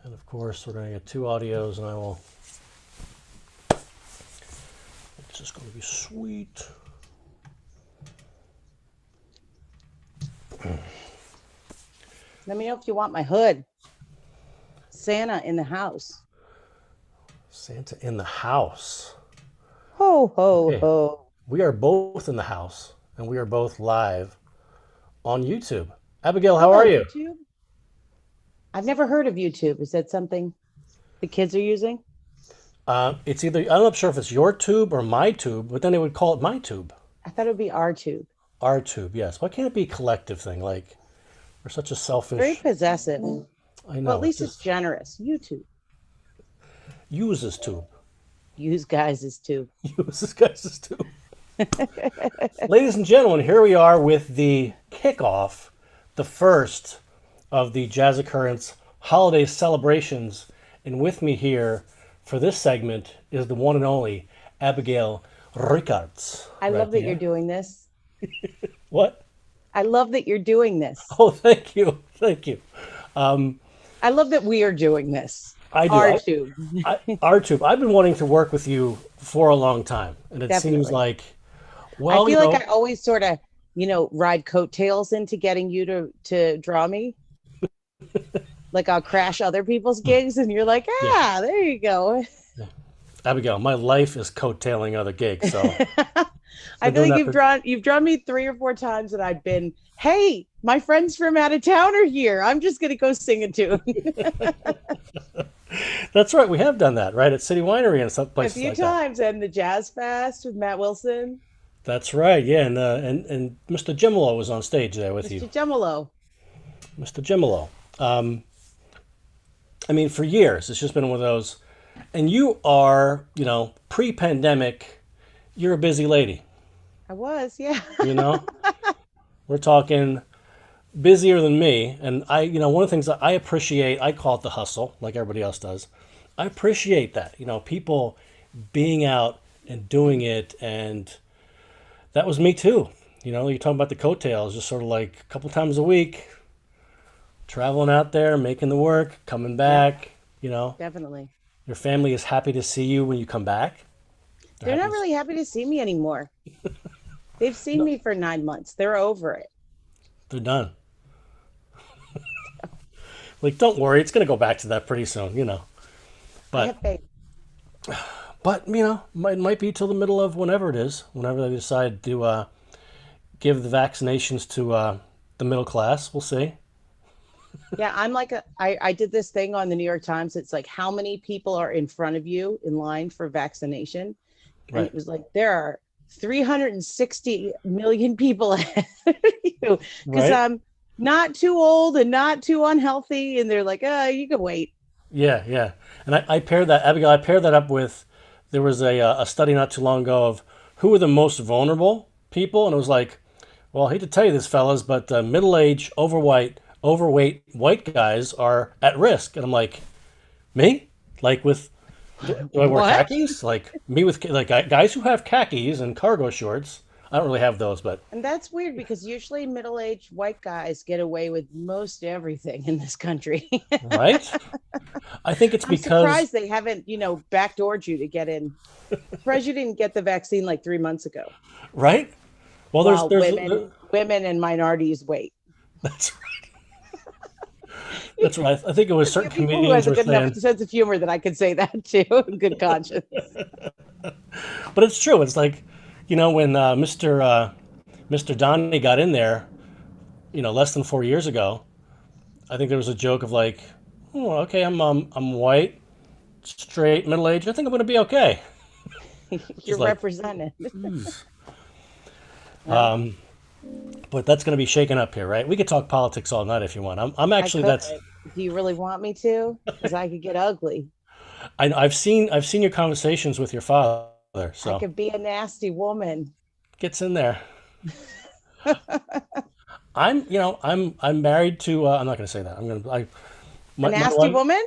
And of course, we're going to get two audios, and it's just going to be sweet. Let me know if you want my hood. Santa in the house. Santa in the house. Ho, ho, Okay, ho. we are both in the house, and we are both live on YouTube. Abigail, how Hello, are you? YouTube. I've never heard of YouTube. Is that something the kids are using? It's either, I'm not sure if it's your tube or my tube, but then they would call it my tube. I thought it would be our tube. Our tube, yes. Why can't it be a collective thing? Like, we're such a Very selfish, possessive. I Well, at know, it least it's just generous. YouTube. uses tube. Use guys' tube. Uses guys' tube. Ladies and gentlemen, here we are with the kickoff, the first of the Jazz Occurrence holiday celebrations. And with me here for this segment is the one and only Abigail Riccards. I Right love that you're there. doing this. What? I love that you're doing this. Oh, thank you. Thank you. I love that we are doing this. I do. Our tube. Our tube. I've been wanting to work with you for a long time. And it seems Definitely. like, I well, feel like I always sort of, ride coattails into getting you to draw me. Like I'll crash other people's gigs and you're like, yeah. there you go. Abigail, my life is coattailing other gigs. So I been feel doing like that for you've drawn me 3 or 4 times and I've been, hey, my friends from out of town are here. I'm just gonna go sing a tune. That's right. We have done that, right? At City Winery and some A places few like that. times and the Jazz Fest with Matt Wilson, That's right. Yeah, and Mr. Gimolo was on stage there with you, Mr. Gemolo. Mr. Gimolo. I mean, for years, it's just been one of those. And you are, pre-pandemic, you're a busy lady. I was, yeah. You know, we're talking busier than me. And one of the things that I appreciate, I call it the hustle, like everybody else does. I appreciate that. People being out and doing it, and that was me too. You're talking about the coattails, just sort of like a couple times a week, traveling out there, making the work, coming Yep, back. You know, definitely. your family is happy to see you when you come back. They're They're happy not to really happy to see me anymore. They've seen no, me for 9 months. They're over it. they're done. Like, don't worry, it's gonna go back to that pretty soon. I But have faith. might be till the middle of whenever it is, whenever they decide to give the vaccinations to the middle class. We'll see. Yeah, I'm like I did this thing on the New York Times. It's like how many people are in front of you in line for vaccination? And Right. it was like there are 360 million people ahead of you because Right. I'm not too old and not too unhealthy. And they're like, you can wait. Yeah, yeah. And I paired that, Abigail, I paired that up with, there was a study not too long ago of who were the most vulnerable people. And it was like, well, I hate to tell you this, fellas, but middle-aged, overweight white guys are at risk. And I'm like, me? Like do I wear What? khakis? Like me with, like guys who have khakis and cargo shorts. I don't really have those, but, And that's weird because usually middle-aged white guys get away with most everything in this country. right? I think it's I'm because, surprised they haven't, backdoored you to get in. Surprised you didn't get the vaccine like 3 months ago. right? Well, While there's, women and minorities wait. that's That's right. I think it was certain You people who comedians has a were good enough saying, sense of humor that I could say that too in good conscience. but it's true. It's like, when Mr. Donny got in there, less than 4 years ago. I think there was a joke of like, oh, okay, I'm white, straight, middle aged. I think I'm going to be okay. You're Just like, represented. geez. Well, But that's going to be shaken up here, right? We could talk politics all night if you want. I'm I actually could. that's Do you really want me to? Because I could get ugly. I've seen your conversations with your father, I so could be a nasty woman. gets in there. I'm married to. I'm not going to say that. A My nasty wife woman?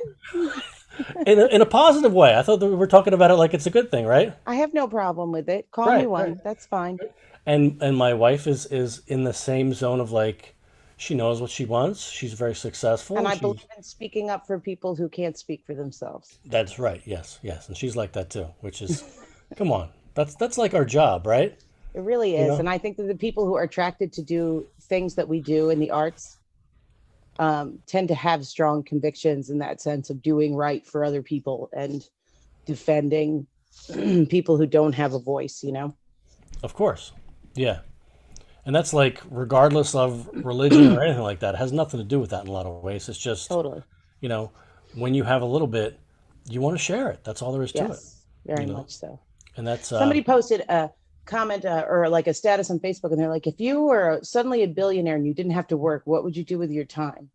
in a positive way. I thought that we were talking about it like it's a good thing, right? I have no problem with it. Call me Right, right. one. That's fine. And my wife is in the same zone of like, She knows what she wants. She's very successful, And and I believe she's in speaking up for people who can't speak for themselves. that's right. Yes, yes, and she's like that too. Which is, come on, that's like our job, right? It really You is. know, And I think that the people who are attracted to do things that we do in the arts tend to have strong convictions in that sense of doing right for other people and defending people who don't have a voice, you know? of course, yeah, and that's like regardless of religion or anything like that. It has nothing to do with that in a lot of ways. It's just, Totally. you know, when you have a little bit, you want to share it. That's all there is to it. Yes, You very know, much so. and that's Somebody posted a comment or like a status on Facebook, and they're like, if you were suddenly a billionaire and you didn't have to work, what would you do with your time?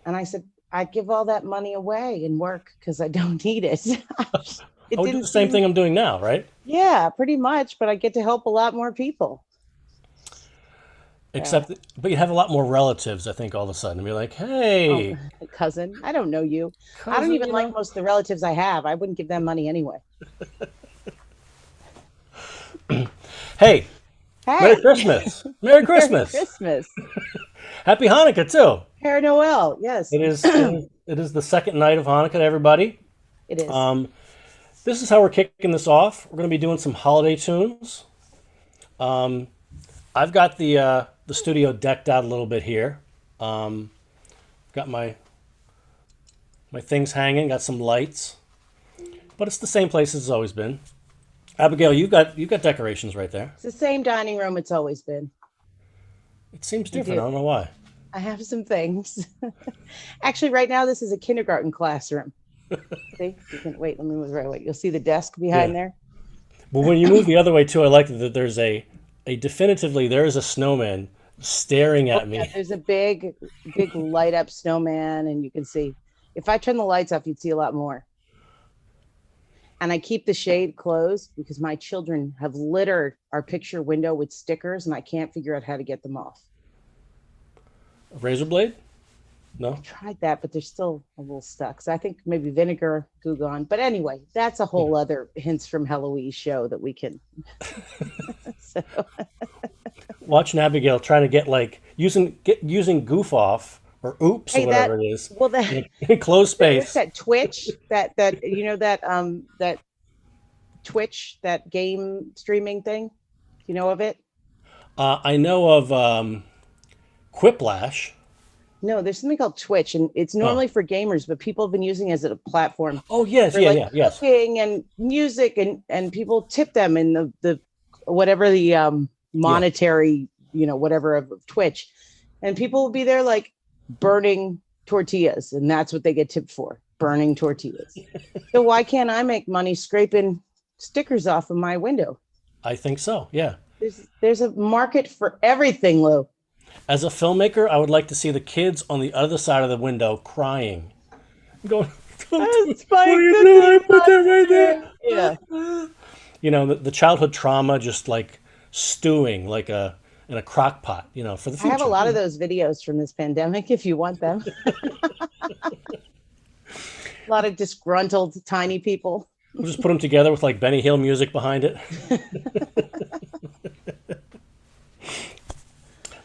And I said, I'd give all that money away and work because I don't need it. I It would do didn't the same seem, thing I'm doing now, right? yeah, pretty much, but I get to help a lot more people. Yeah. Except, but you have a lot more relatives, I think, all of a sudden. Be like, Oh, hey, cousin, I don't know you. I don't cousin, even like most of the relatives I have. I wouldn't give them money anyway. hey, Merry Hey, Christmas, Merry Merry Christmas, Christmas. Happy Hanukkah too. Père Noel. Yes, It is the second night of Hanukkah, everybody. it is. Um, this is how we're kicking this off. We're going to be doing some holiday tunes. Um, I've got the studio decked out a little bit here. Got my things hanging. Got some lights, but it's the same place as it's always been. Abigail, you got decorations right there. It's the same dining room it's always been. It seems I different. I do. don't know why. I have some things. Actually, right now, this is a kindergarten classroom. See, you can wait. Let me move the right way. You'll see the desk Yeah. behind there. But when you move the other way too, I like that there's a definitively there is a snowman staring Oh, at yeah, me. there's a big light up snowman, and you can see. If I turn the lights off, you'd see a lot more. And I keep the shade closed because my children have littered our picture window with stickers, and I can't figure out how to get them off. A razor blade? I No. tried that, but they're still a little stuck. So I think maybe vinegar, goo gone. But anyway, that's a whole other hints from Heloise show that we can. So, Watching Abigail trying to get like using goof off or oops or hey, that whatever it is well, that in closed what's space. that Twitch? That you know that Twitch, that game streaming thing. You know of it? I know of Quiplash. No, there's something called Twitch, and it's Oh, normally for gamers, but people have been using it as a platform oh yes, for yeah, like yeah, yes. cooking and music, and people tip them in the whatever the Yeah. monetary, whatever of Twitch, and people will be there like burning tortillas, and that's what they get tipped for, burning tortillas. So why can't I make money scraping stickers off of my window? I think so. Yeah. There's a market for everything, Lou. As a filmmaker, I would like to see the kids on the other side of the window crying, going, "Don't do it. That's my What are you cookie doing? Put that right monster. Yeah. there." The childhood trauma just like stewing like in a crock pot, for the I have a future. lot of those videos from this pandemic if you want them. A lot of disgruntled tiny people. We'll just put them together with like Benny Hill music behind it.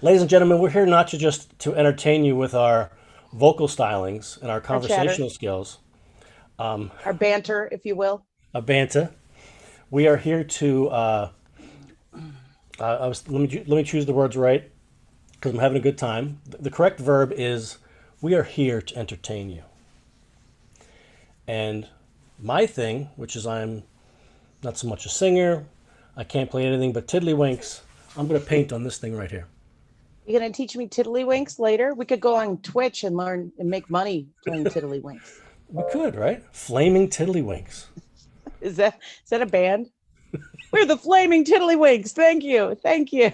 Ladies and gentlemen, we're here not to entertain you with our vocal stylings and our Our chatter, conversational skills, our banter, if you will. a banta. We are here to. Let me choose the words right because I'm having a good time. The correct verb is we are here to entertain you. And my thing, which is I'm not so much a singer, I can't play anything but tiddlywinks. I'm going to paint on this thing right here. You're going to teach me tiddlywinks later? We could go on Twitch and learn and make money playing tiddlywinks. We could, right? Flaming tiddlywinks. Is that a band? We're the Flaming Tiddlywinks. Thank you. Thank you.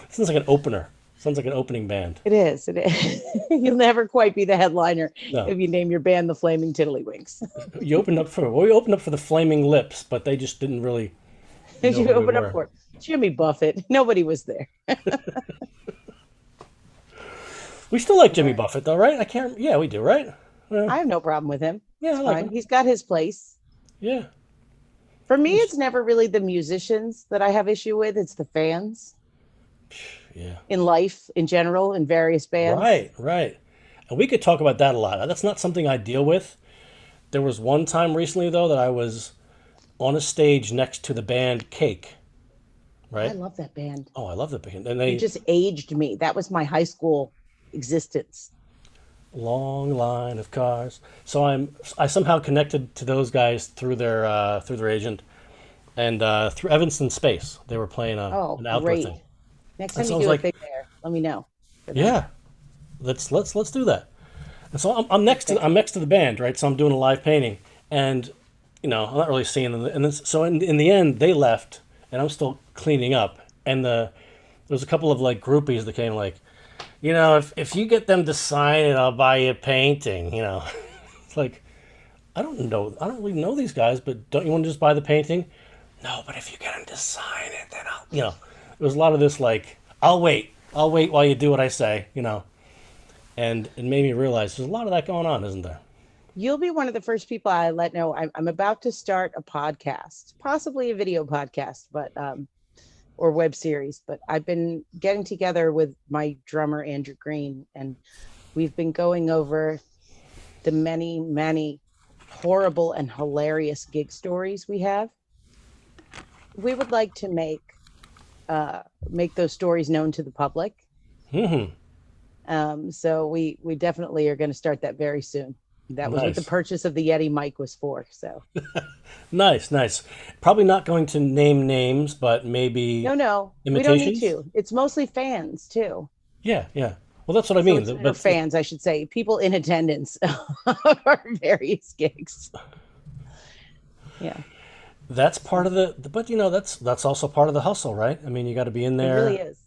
Sounds like an opener. Sounds like an opening band. It is. It is. You'll never quite be the headliner No, if you name your band the Flaming Tiddlywinks. we opened up for the Flaming Lips, but they just didn't really know You who we open up were. for Jimmy Buffett. Nobody was there. We still like Jimmy Buffett, though, right? I can't. Yeah, we do, right? I have no problem with him. Yeah, I It's like fine. him. He's got his place. Yeah, For me, it's never really the musicians that I have issue with. It's the fans. Yeah. in life in general in various bands. Right, right. And we could talk about that a lot. That's not something I deal with. There was one time recently though that I was on a stage next to the band Cake, I right? love that band. Oh, I love the band. And You they just aged me. That was my high school existence. long line of cars. So I somehow connected to those guys through their agent and through Evanston Space. They were playing Oh, an outdoor great. thing. Next And time so you I was do a like, thing there, let me know for them. yeah, let's do that. And so I'm next to Okay. the band, right? So I'm doing a live painting, and I'm not really seeing them. And then, so in the end, they left, and I'm still cleaning up. And there was a couple of like groupies that came like, if you get them to sign it, I'll buy you a painting. It's like I don't really know these guys, but don't you want to just buy the painting? No, but if you get them to sign it, then I'll. There was a lot of this like, I'll wait while you do what I say. And it made me realize there's a lot of that going on, isn't there? You'll be one of the first people I let know. I'm about to start a podcast, possibly a video podcast, but or web series. But I've been getting together with my drummer Andrew Green, and we've been going over the many, many horrible and hilarious gig stories we have. We would like to make those stories known to the public. Hmm. So we definitely are going to start that very soon. That was what the Nice, purchase of the Yeti mic was for. So nice, nice. Probably not going to name names, but maybe no, we don't need imitations. to. It's mostly fans too. Yeah, yeah. Well, that's what I So mean. it's or But fans, I should say, people in attendance of our various gigs. Yeah, that's part of but that's also part of the hustle, right? I mean, you got to be in it really there is.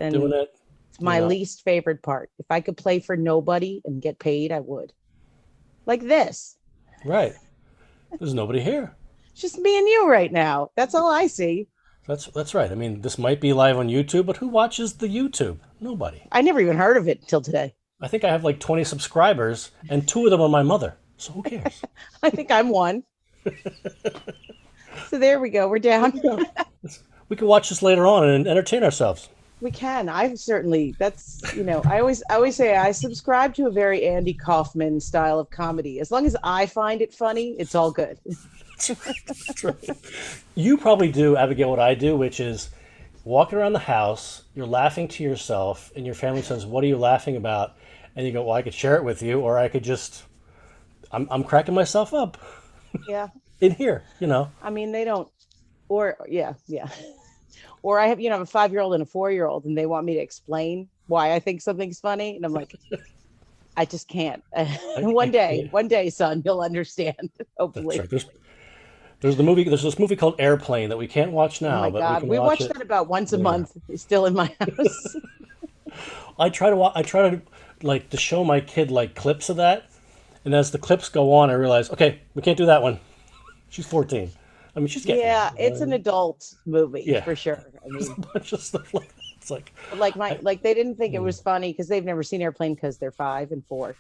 doing And it. it's You my know, least favorite part. If I could play for nobody and get paid, I would. Like this. right? There's nobody here. It's just me and you right now. That's all I see. That's right. I mean, this might be live on YouTube, but who watches the YouTube? Nobody. I never even heard of it until today. I think I have like 20 subscribers, and two of them are my mother. So who cares? I think I'm one. So there we go. We're down. Yeah. We can watch this later on and entertain ourselves. We can. I've certainly I always say I subscribe to a very Andy Kaufman style of comedy. As long as I find it funny, it's all good. That's right. You probably do, Abigail, what I do, which is walking around the house, you're laughing to yourself, and your family says, "What are you laughing about?" And you go, "Well, I could share it with you, or I could just, I'm cracking myself up Yeah. in here." I mean, they don't or yeah, yeah. Or I have a 5-year-old and a 4-year-old and they want me to explain why I think something's funny and I'm like I just can't. I can't. One day, son, you'll understand, That's hopefully. right. There's the movie. There's this movie called Airplane that we can't watch Oh now, my but we God. can We watch watch it that about once a later. month. It's still in my house. I try to like to show my kid like clips of that, and as the clips go on, I realize, okay, we can't do that one. She's 14. I mean, she's getting Yeah, it's there. an adult movie Yeah, for sure. I there's mean, a bunch of stuff like that. It's like, I, like they didn't think it mm, was funny because they've never seen Airplane because they're 5 and 4.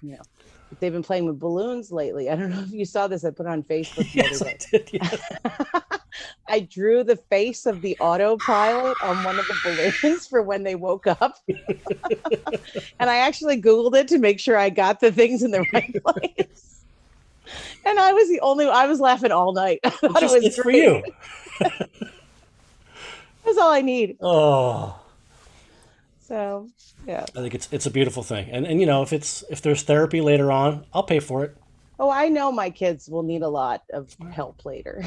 But they've been playing with balloons lately. I don't know if you saw this. I put it on Facebook the other yes, I day. did. Yes. I drew the face of the autopilot on one of the balloons for when they woke up. And I actually Googled it to make sure I got the things in the right place. And I was laughing all night. I thought it was It's for great. you. That's all I need. Oh, So, yeah. I think it's a beautiful thing, and if there's therapy later on, I'll pay for it. Oh, I know my kids will need a lot of help later.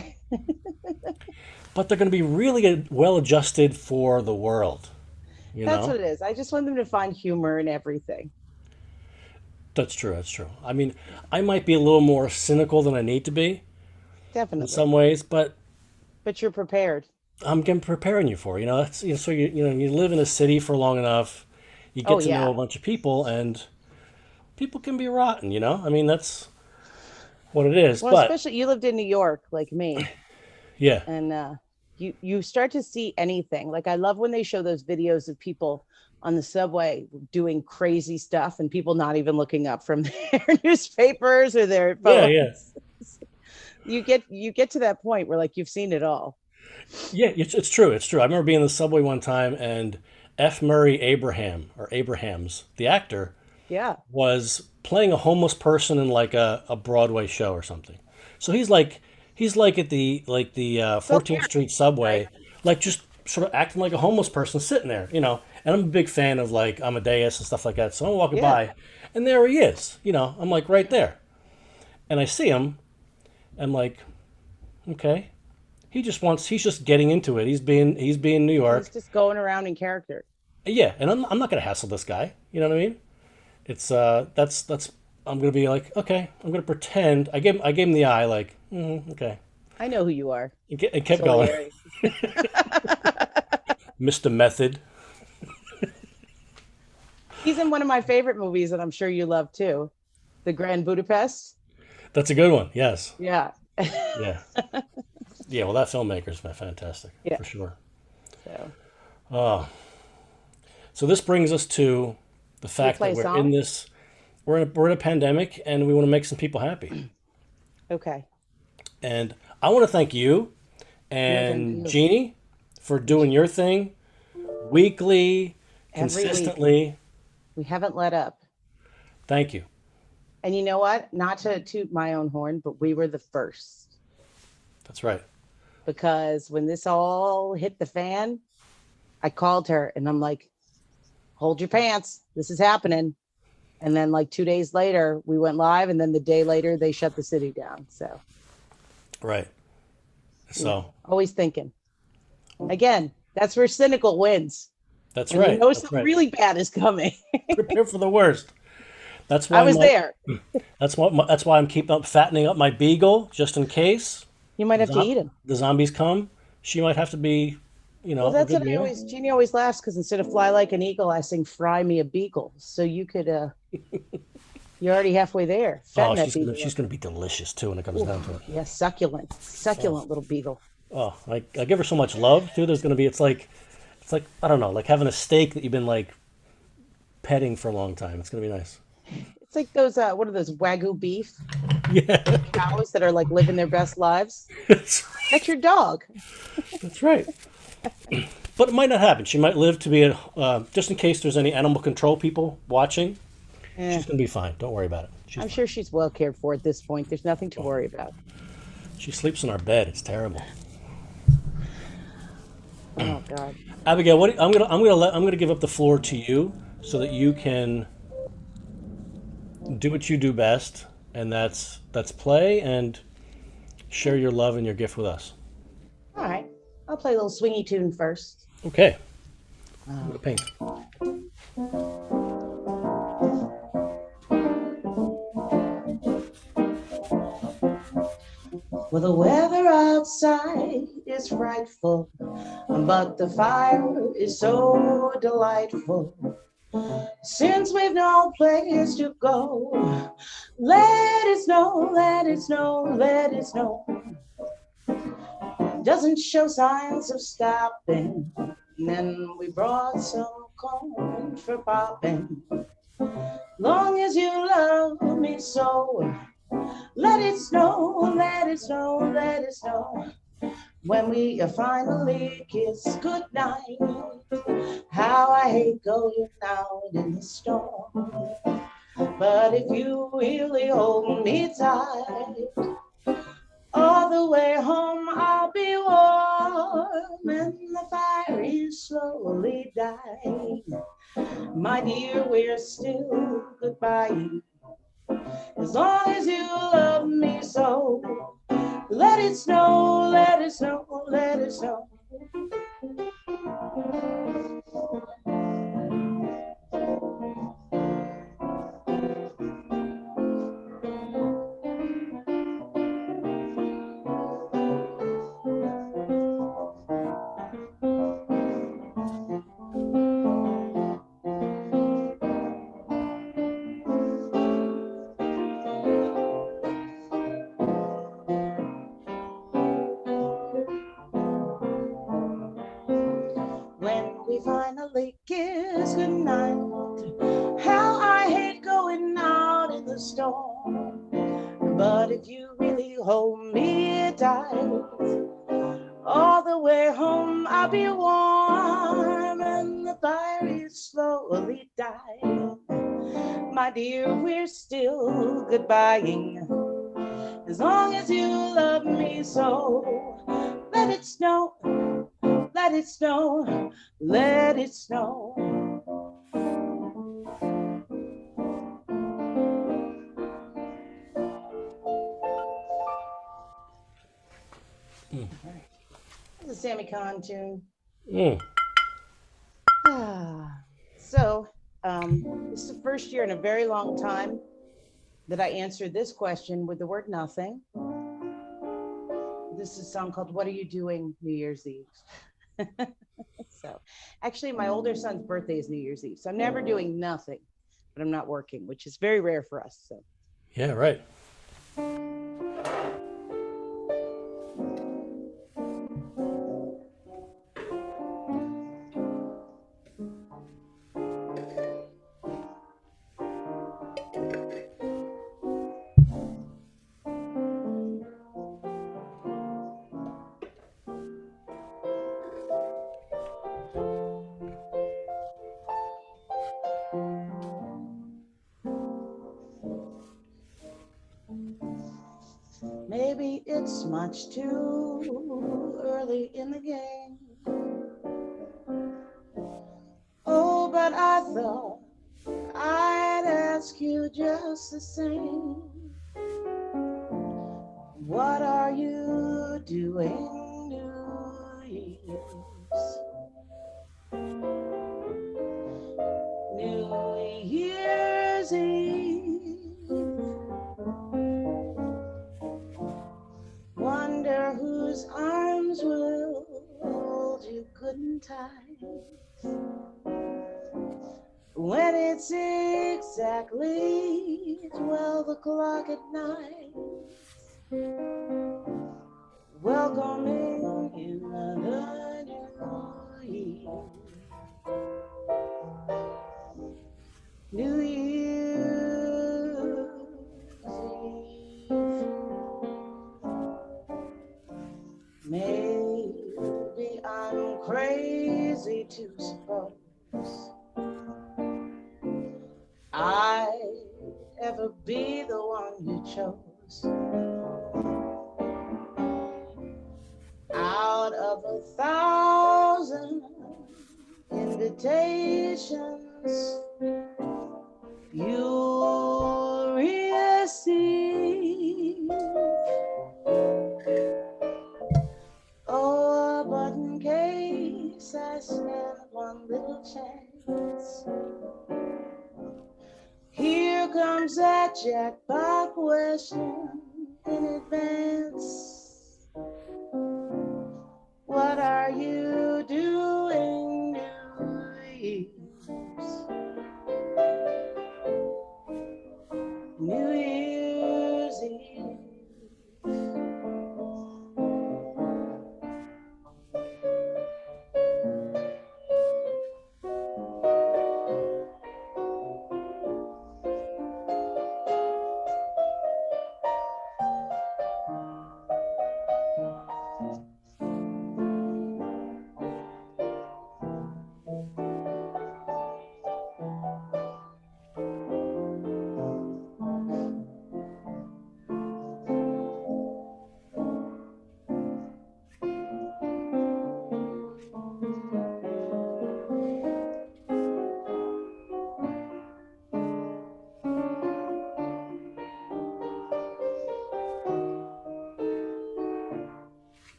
But they're going to be really well adjusted for the world. You That's know, what it is. I just want them to find humor in everything. that's true. That's true. I mean, I might be a little more cynical than I need to be in Definitely. some ways, but But you're prepared. I'm getting preparing you for. That's so you live in a city for long enough, you Oh, get to know yeah. a bunch of people, and people can be rotten. I mean, that's what it is. Well, But especially you lived in New York like me, yeah, and you start to see anything. Like I love when they show those videos of people on the subway doing crazy stuff and people not even looking up from their newspapers or their yeah, yeah, phones. You get to that point where like you've seen it all. yeah. It's true. It's true. I remember being in the subway one time, and F. Murray Abraham, or Abrahams, the actor, Yeah. was playing a homeless person in like a Broadway show or something. So he's like at the So 14th character, Street right? subway, like just sort of acting like a homeless person sitting there, you know. And I'm a big fan of like Amadeus and stuff like that. So I'm walking Yeah. by, and there he is. You know, I'm like right there, and I see him. I'm like, okay. He's just getting into it. He's being New He's York. just going around in character. Yeah, and I'm not gonna hassle this guy. You know what I mean? It's that's I'm gonna be like, okay, I'm gonna pretend. I gave him the eye, like, okay, I know who you are. and kept So going. hilarious. Mr. Method. He's in one of my favorite movies that I'm sure you love too, The Grand Budapest. That's a good one. Yes. Yeah. Yeah. Yeah. Well, that filmmaker's been fantastic Yeah. for sure. So Oh, so this brings us to the you fact play that a we're in song? this, we're in a pandemic, and we want to make some people happy. Okay. And I want to thank you No, thank and you. Jeannie for doing your thing weekly, Every week. consistently. We haven't let up. Thank you. And you know what? Not to toot my own horn, but we were the first That's right. because when this all hit the fan, I called her and I'm like, hold your pants. This is happening. And then, like 2 days later, we went live. And then the day later, they shut the city down. So, Right. yeah, So always thinking. Again, that's where cynical wins. that's When you right. know That's something right. really bad is coming. Prepare for the worst. That's I why was my there. that's why I'm keeping up fattening up my beagle just in case You might the, have to zo- eat him. the zombies come. She might have to be, Well, a that's good what I meal. always, Jeannie always laughs because instead of fly like an eagle, I sing fry me a beagle. So you could, you're already halfway there. Oh, Fatten that she's beagle gonna be delicious too when it comes up. down to it. Oof, yeah, succulent, Oh, succulent little beagle. oh, I give her so much love too. There's gonna be it's like I don't know, like having a steak that you've been like petting for a long time. It's gonna be nice. It's like those, what are those Wagyu beef? Yeah, Those cows that are like living their best lives. that's, That's your dog. that's right. But it might not happen. She might live to be just in case there's any animal control people watching. Eh, She's gonna be fine. Don't worry about it. She's I'm fine. sure she's well cared for at this point. There's nothing to worry about. She sleeps in our bed. It's terrible. Oh God. Abigail, I'm gonna give up the floor to you so that you can do what you do best, and that's play and share your love and your gift with us. All right. I'll play a little swingy tune first. Okay, I'm gonna Um, paint. well, the weather outside is frightful, but the fire is so delightful. Since we've no place to go, let it snow, let it snow, let it snow. Doesn't show signs of stopping. And then we brought some corn for popping. Long as you love me so, let it snow, let it snow, let it snow. When we finally kiss goodnight, how I hate going out in the storm. But if you really hold me tight, all the way home I'll be warm and the fire is slowly dying. My dear, we're still goodbye. As long as you love me so, let it snow, let it snow, let it snow. When we finally kiss goodnight, how I hate going out in the storm. But if you really hold me tight, all the way home I'll be warm and the fire slowly dying. My dear, we're still goodbying. As long as you love me so, let it snow, let it snow, let it snow. All right. This is a Sammy Kahn tune. Mm. So, this is the first year in a very long time that I answered this question with the word nothing. This is a song called What Are You Doing New Year's Eve? So, actually, my older son's birthday is New Year's Eve. So, I'm never doing nothing, but I'm not working, which is very rare for us. So, Yeah, right. maybe it's much too early in the game. Oh, but I thought I'd ask you just the same. What are you doing New Year's? New Year's Eve. Wonder whose arms will hold you good and tight when it's exactly 12 o'clock at night. Welcoming in the new year. New Year's Eve. Maybe I'm crazy to suppose I'd ever be the one you chose. Out of 1,000 invitations you receive, oh, but in case I stand one little chance, here comes that jackpot question in advance. What are you doing New Year's? New Year's Eve.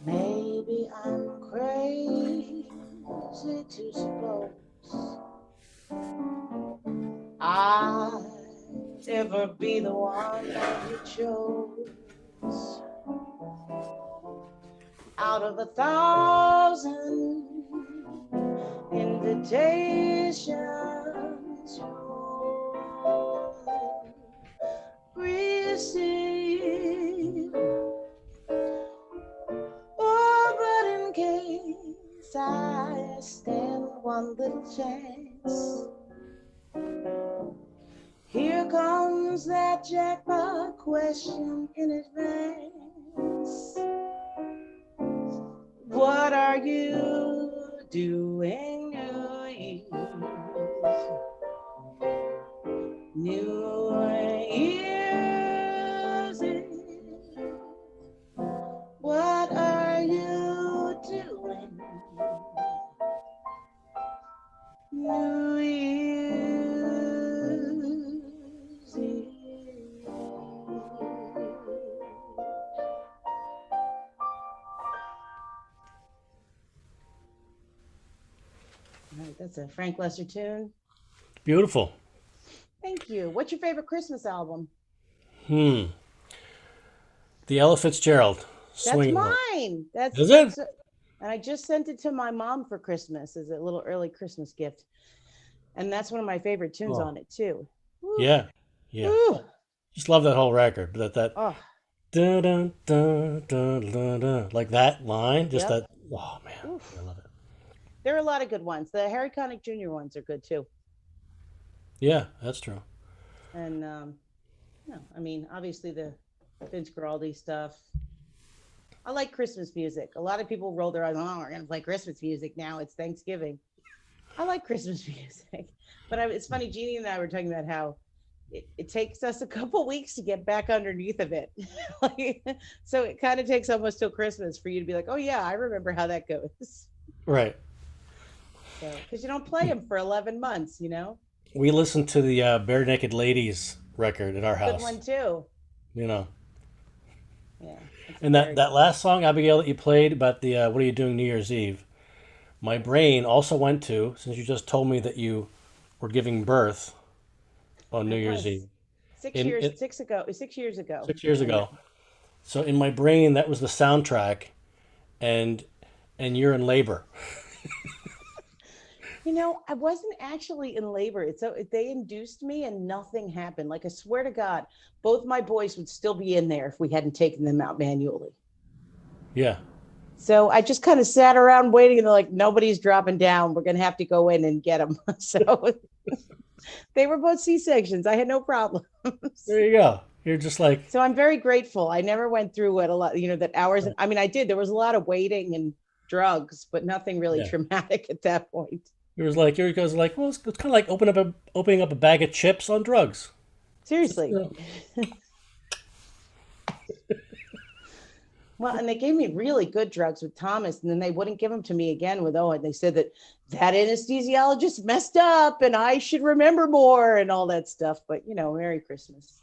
Maybe I'm crazy to suppose I'd ever be the one you chose. Out of 1,000 invitations you receive, oh, but in case I stand one little chance, jackpot question in advance. What are you doing New Year's? New Year's Eve. What are you doing New Year's Eve? All right, that's a Frank Lesser tune. Beautiful. Thank you. What's your favorite Christmas album? The Ella Fitzgerald. That's Swing. mine. Is it? And I just sent it to my mom for Christmas as a little early Christmas gift. And that's one of my favorite tunes on it too. Woo. Yeah. Yeah. Woo. Just love that whole record. That Oh, dun, dun, dun, dun, dun, dun, like that line. Just yep. that. Oh man, Oof. I love it. There are a lot of good ones. The Harry Connick Jr. ones are good too. Yeah, that's true. And I mean, obviously the Vince Guaraldi stuff. I like Christmas music. A lot of people roll their eyes. Oh, we're gonna play Christmas music now. It's Thanksgiving. I like Christmas music, but it's funny. Jeannie and I were talking about how it takes us a couple weeks to get back underneath of it. So it kind of takes almost till Christmas for you to be like, oh yeah, I remember how that goes. Right. So because you don't play them for 11 months, you know. We listened to the Bare Naked Ladies record at our Good house. one too. You know. Yeah. And that last song, Abigail, that you played about the what are you doing New Year's Eve? My brain also went to, since you just told me that you were giving birth on New Year's Eve. 6 years ago. 6 years ago. So in my brain, that was the soundtrack, and you're in labor. You know, I wasn't actually in labor. It's so they induced me and nothing happened. Like I swear to God, both my boys would still be in there if we hadn't taken them out manually. Yeah. So I just kind of sat around waiting, and they're like, nobody's dropping down. We're gonna have to go in and get them. So they were both C-sections. I had no problem. There you go. You're just like, So I'm very grateful. I never went through what a lot, that hours. I mean, I did. There was a lot of waiting and drugs, but nothing really yeah. traumatic at that point. It was like you guys were like, well, it's kind of like opening up a bag of chips on drugs. Seriously. Well, and they gave me really good drugs with Thomas, and then they wouldn't give them to me again with Owen. They said that anesthesiologist messed up and I should remember more and all that stuff. But, Merry Christmas.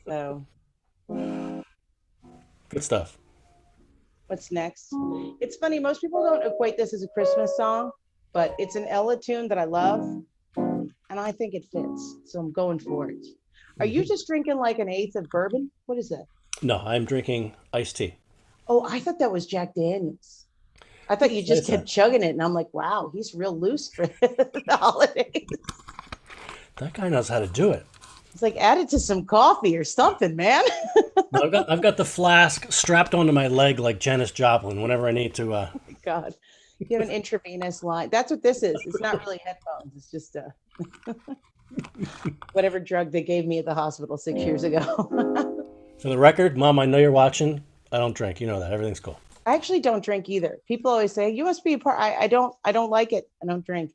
So. Good stuff. What's next? It's funny. Most people don't equate this as a Christmas song, but it's an Ella tune that I love, and I think it fits. So I'm going for it. Are you just drinking like an eighth of bourbon? What is that? No, I'm drinking iced tea. Oh, I thought that was Jack Daniels. I thought you just kept chugging it, and I'm like, wow, he's real loose for the holidays. That guy knows how to do it. It's like add it to some coffee or something, man. No, I've got the flask strapped onto my leg like Janis Joplin whenever I need to. Oh my God, you have an intravenous line. That's what this is. It's not really headphones. It's just whatever drug they gave me at the hospital 6 years ago. For the record, Mom, I know you're watching. I don't drink. You know that. Everything's cool. I actually don't drink either. People always say you must be a part. I don't like it. I don't drink.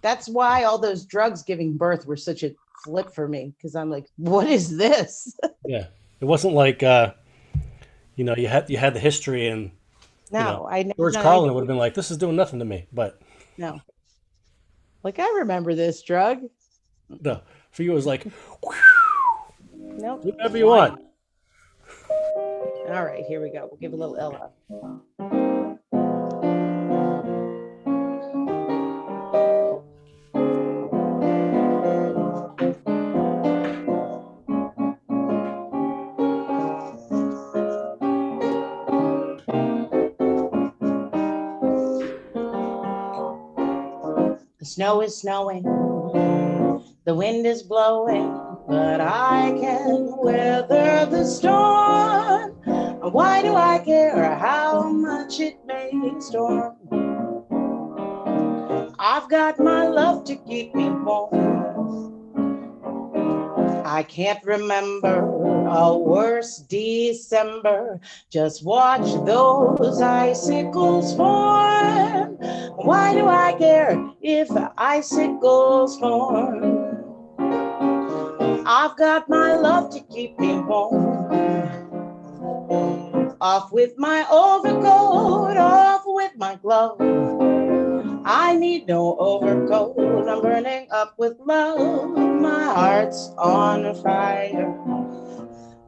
That's why all those drugs giving birth were such a flip for me, because I'm like, what is this? Yeah, it wasn't like you had the history, and I never. George Carlin would have been like, this is doing nothing to me, but no. Like, I remember this drug. No, for you it was like, nope. Whatever you want. All right, here we go. We'll give a little Ella. The snow is snowing, the wind is blowing, but I can weather the storm. Why do I care how much it may storm? I've I've got my love to keep me warm. I can't remember a worse December. Just watch those icicles form. Why do I care if icicles form? I've got my love to keep me warm. Off with my overcoat, off with my glove. I need no overcoat, I'm burning up with love. My heart's on fire,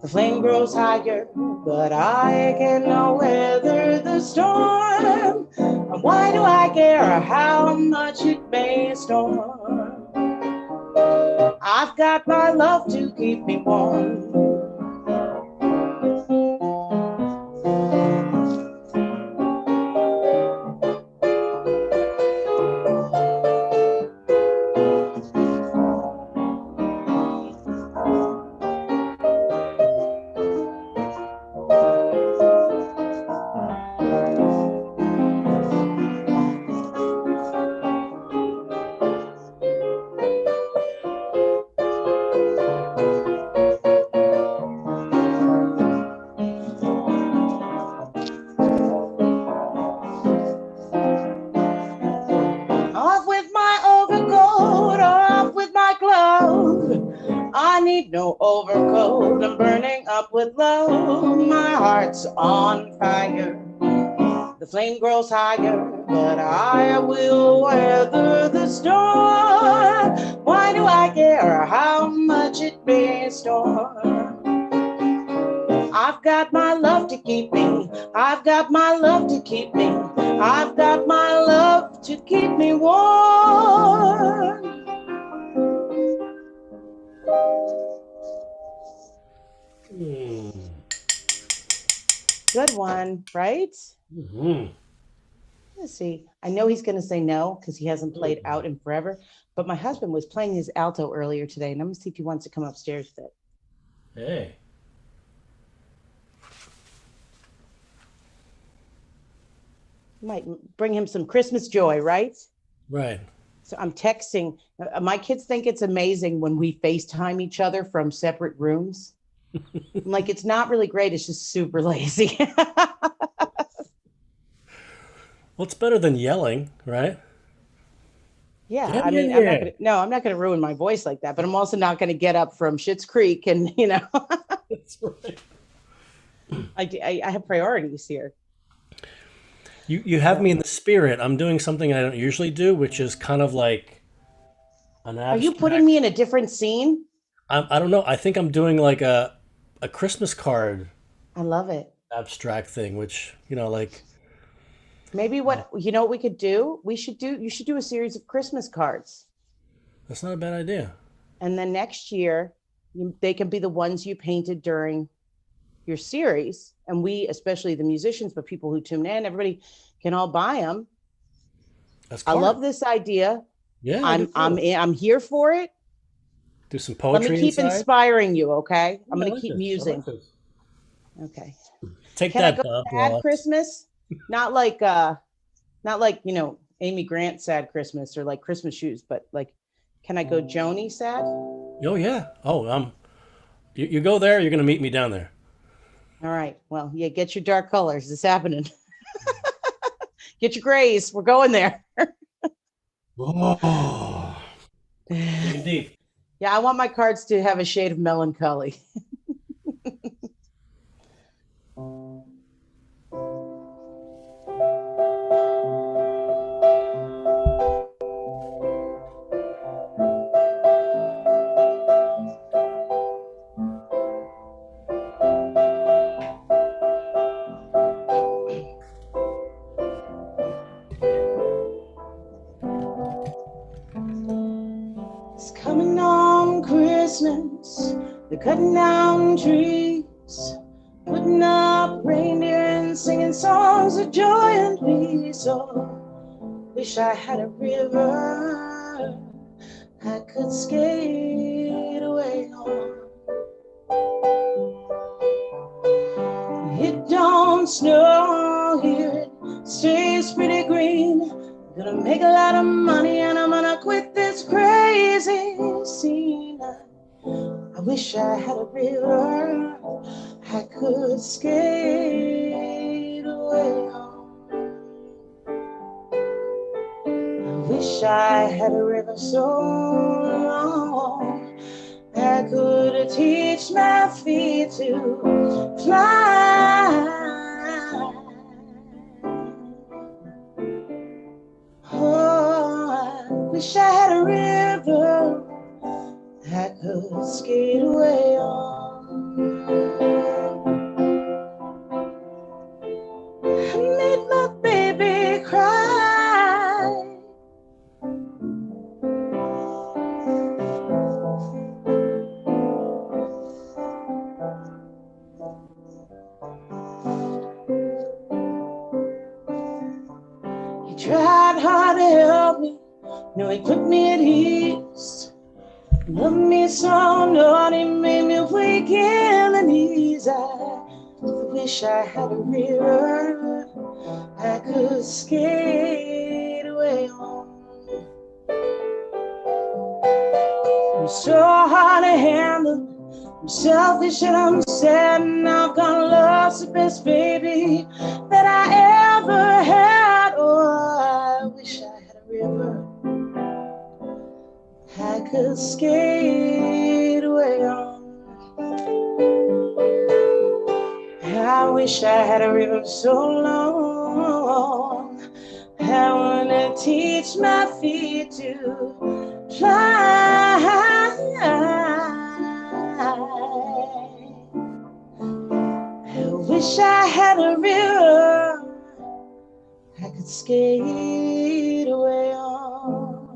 the flame grows higher, but I can weather the storm. And why do I care how much it may storm? I've got my love to keep me warm. Off with my overcoat, off with my glove. I need no overcoat, I'm burning up with love. My heart's on fire, the flame grows higher, but I will weather the storm. Why do I care how much it may storm? I've got my love to keep me, I've got my love to keep me, I've got my love to keep me warm. Good one, right? Mm-hmm. Let's see. I know he's going to say no because he hasn't played out in forever, but my husband was playing his alto earlier today, and I'm going to see if he wants to come upstairs with it. Hey. Might bring him some Christmas joy, right? Right. So I'm texting. My kids think it's amazing when we FaceTime each other from separate rooms. I'm like, it's not really great. It's just super lazy. Well, it's better than yelling, right? Yeah, Get I mean, in here. I'm not gonna ruin my voice like that, but I'm also not gonna get up from Schitt's Creek and That's right. I have priorities here. You have me in the spirit. I'm doing something I don't usually do, which is kind of like an Are you putting abstract. me in a different scene? I don't know. I think I'm doing like a Christmas card I love it. abstract thing, which like Maybe what what we could do? You should do a series of Christmas cards. that's not a bad idea. And then next year, they can be the ones you painted during your series. And we, especially the musicians, but people who tune in, everybody can all buy them. That's I card. love this idea. Yeah, I do too. I'm here for it. Do some Let me poetry keep inside. inspiring you, okay? I'm Yeah, I going to like keep this. I like musing. this. Okay. Take Can I go that, Bob sad Ross. Christmas? Not like Amy Grant sad Christmas or like Christmas shoes, but like can I go Joni sad? Oh yeah. Oh, you go there. You're gonna meet me down there. All right. Well, yeah, get your dark colors. It's happening. Get your grays. We're going there. Oh, digging Yeah, deep. I want my cards to have a shade of melancholy. It's coming on Christmas. They're cutting down trees, putting up reindeer and singing songs of joy and peace. Oh, wish I had a river I could skate away on. It don't snow here, it stays pretty green. Gonna make a lot of money and I wish I had a river I could skate away on. I wish I had a river so long I could teach my feet to fly. Oh, I wish I had a river I could skate away on. I made my baby cry. He tried hard to help me. No, he put me at ease. Love me so, Lord, he made me weak in the knees. I wish I had a river I could skate away on. I'm so hard to handle. I'm selfish and I'm sad, and I've gone lost the best baby that I ever had. Oh, I wish I had a river I could skate away on. I wish I had a river so long I wanna teach my feet to fly. I wish I had a river I could skate away on.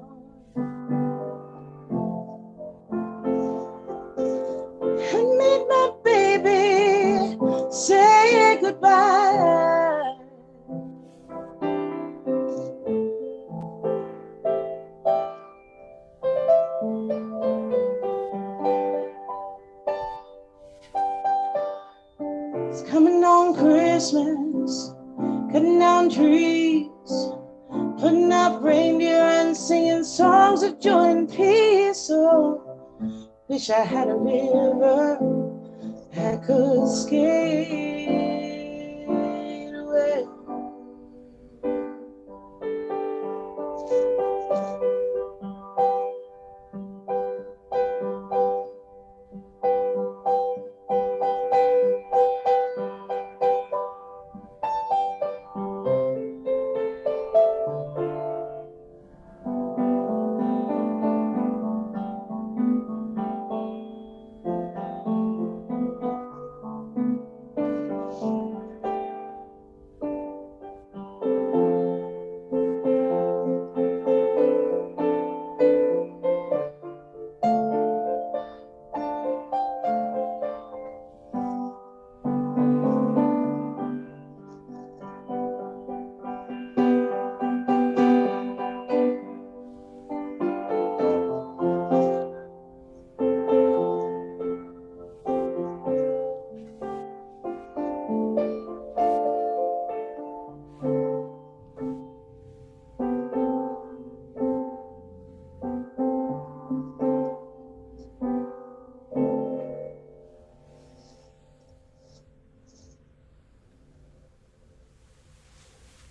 I made my baby say goodbye. It's coming on Christmas, cutting down trees, putting up reindeer and singing songs of joy and peace. So wish I had a river I could skate away.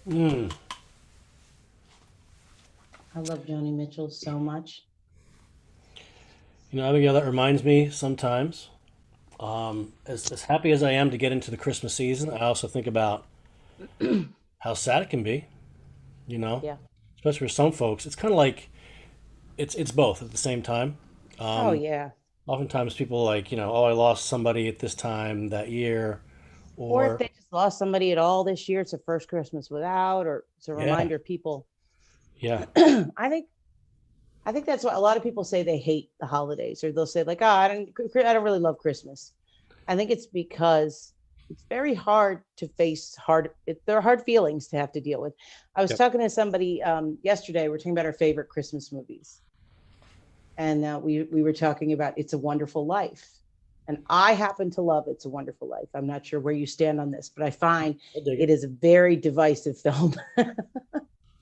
Mm. I love Joni Mitchell so much. You know, Abigail, that reminds me sometimes, as happy as I am to get into the Christmas season, I also think about how sad it can be, you know, Yeah. especially for some folks. It's kind of like it's both at the same time. Oh, Um, yeah. Oftentimes people like, oh, I lost somebody at this time that year, Or if or they just lost somebody at all this year, it's a first Christmas without, or it's a yeah, reminder people. yeah, I think I think that's what a lot of people say they hate the holidays, or they'll say like, "Oh, I don't really love Christmas." I think it's because it's very hard to face there are hard feelings to have to deal with. I was yep. talking to somebody yesterday. We're talking about our favorite Christmas movies, and we were talking about It's a Wonderful Life, and I happen to love It's a Wonderful Life. I'm not sure where you stand on this, but I find I dig it it. is a very divisive film.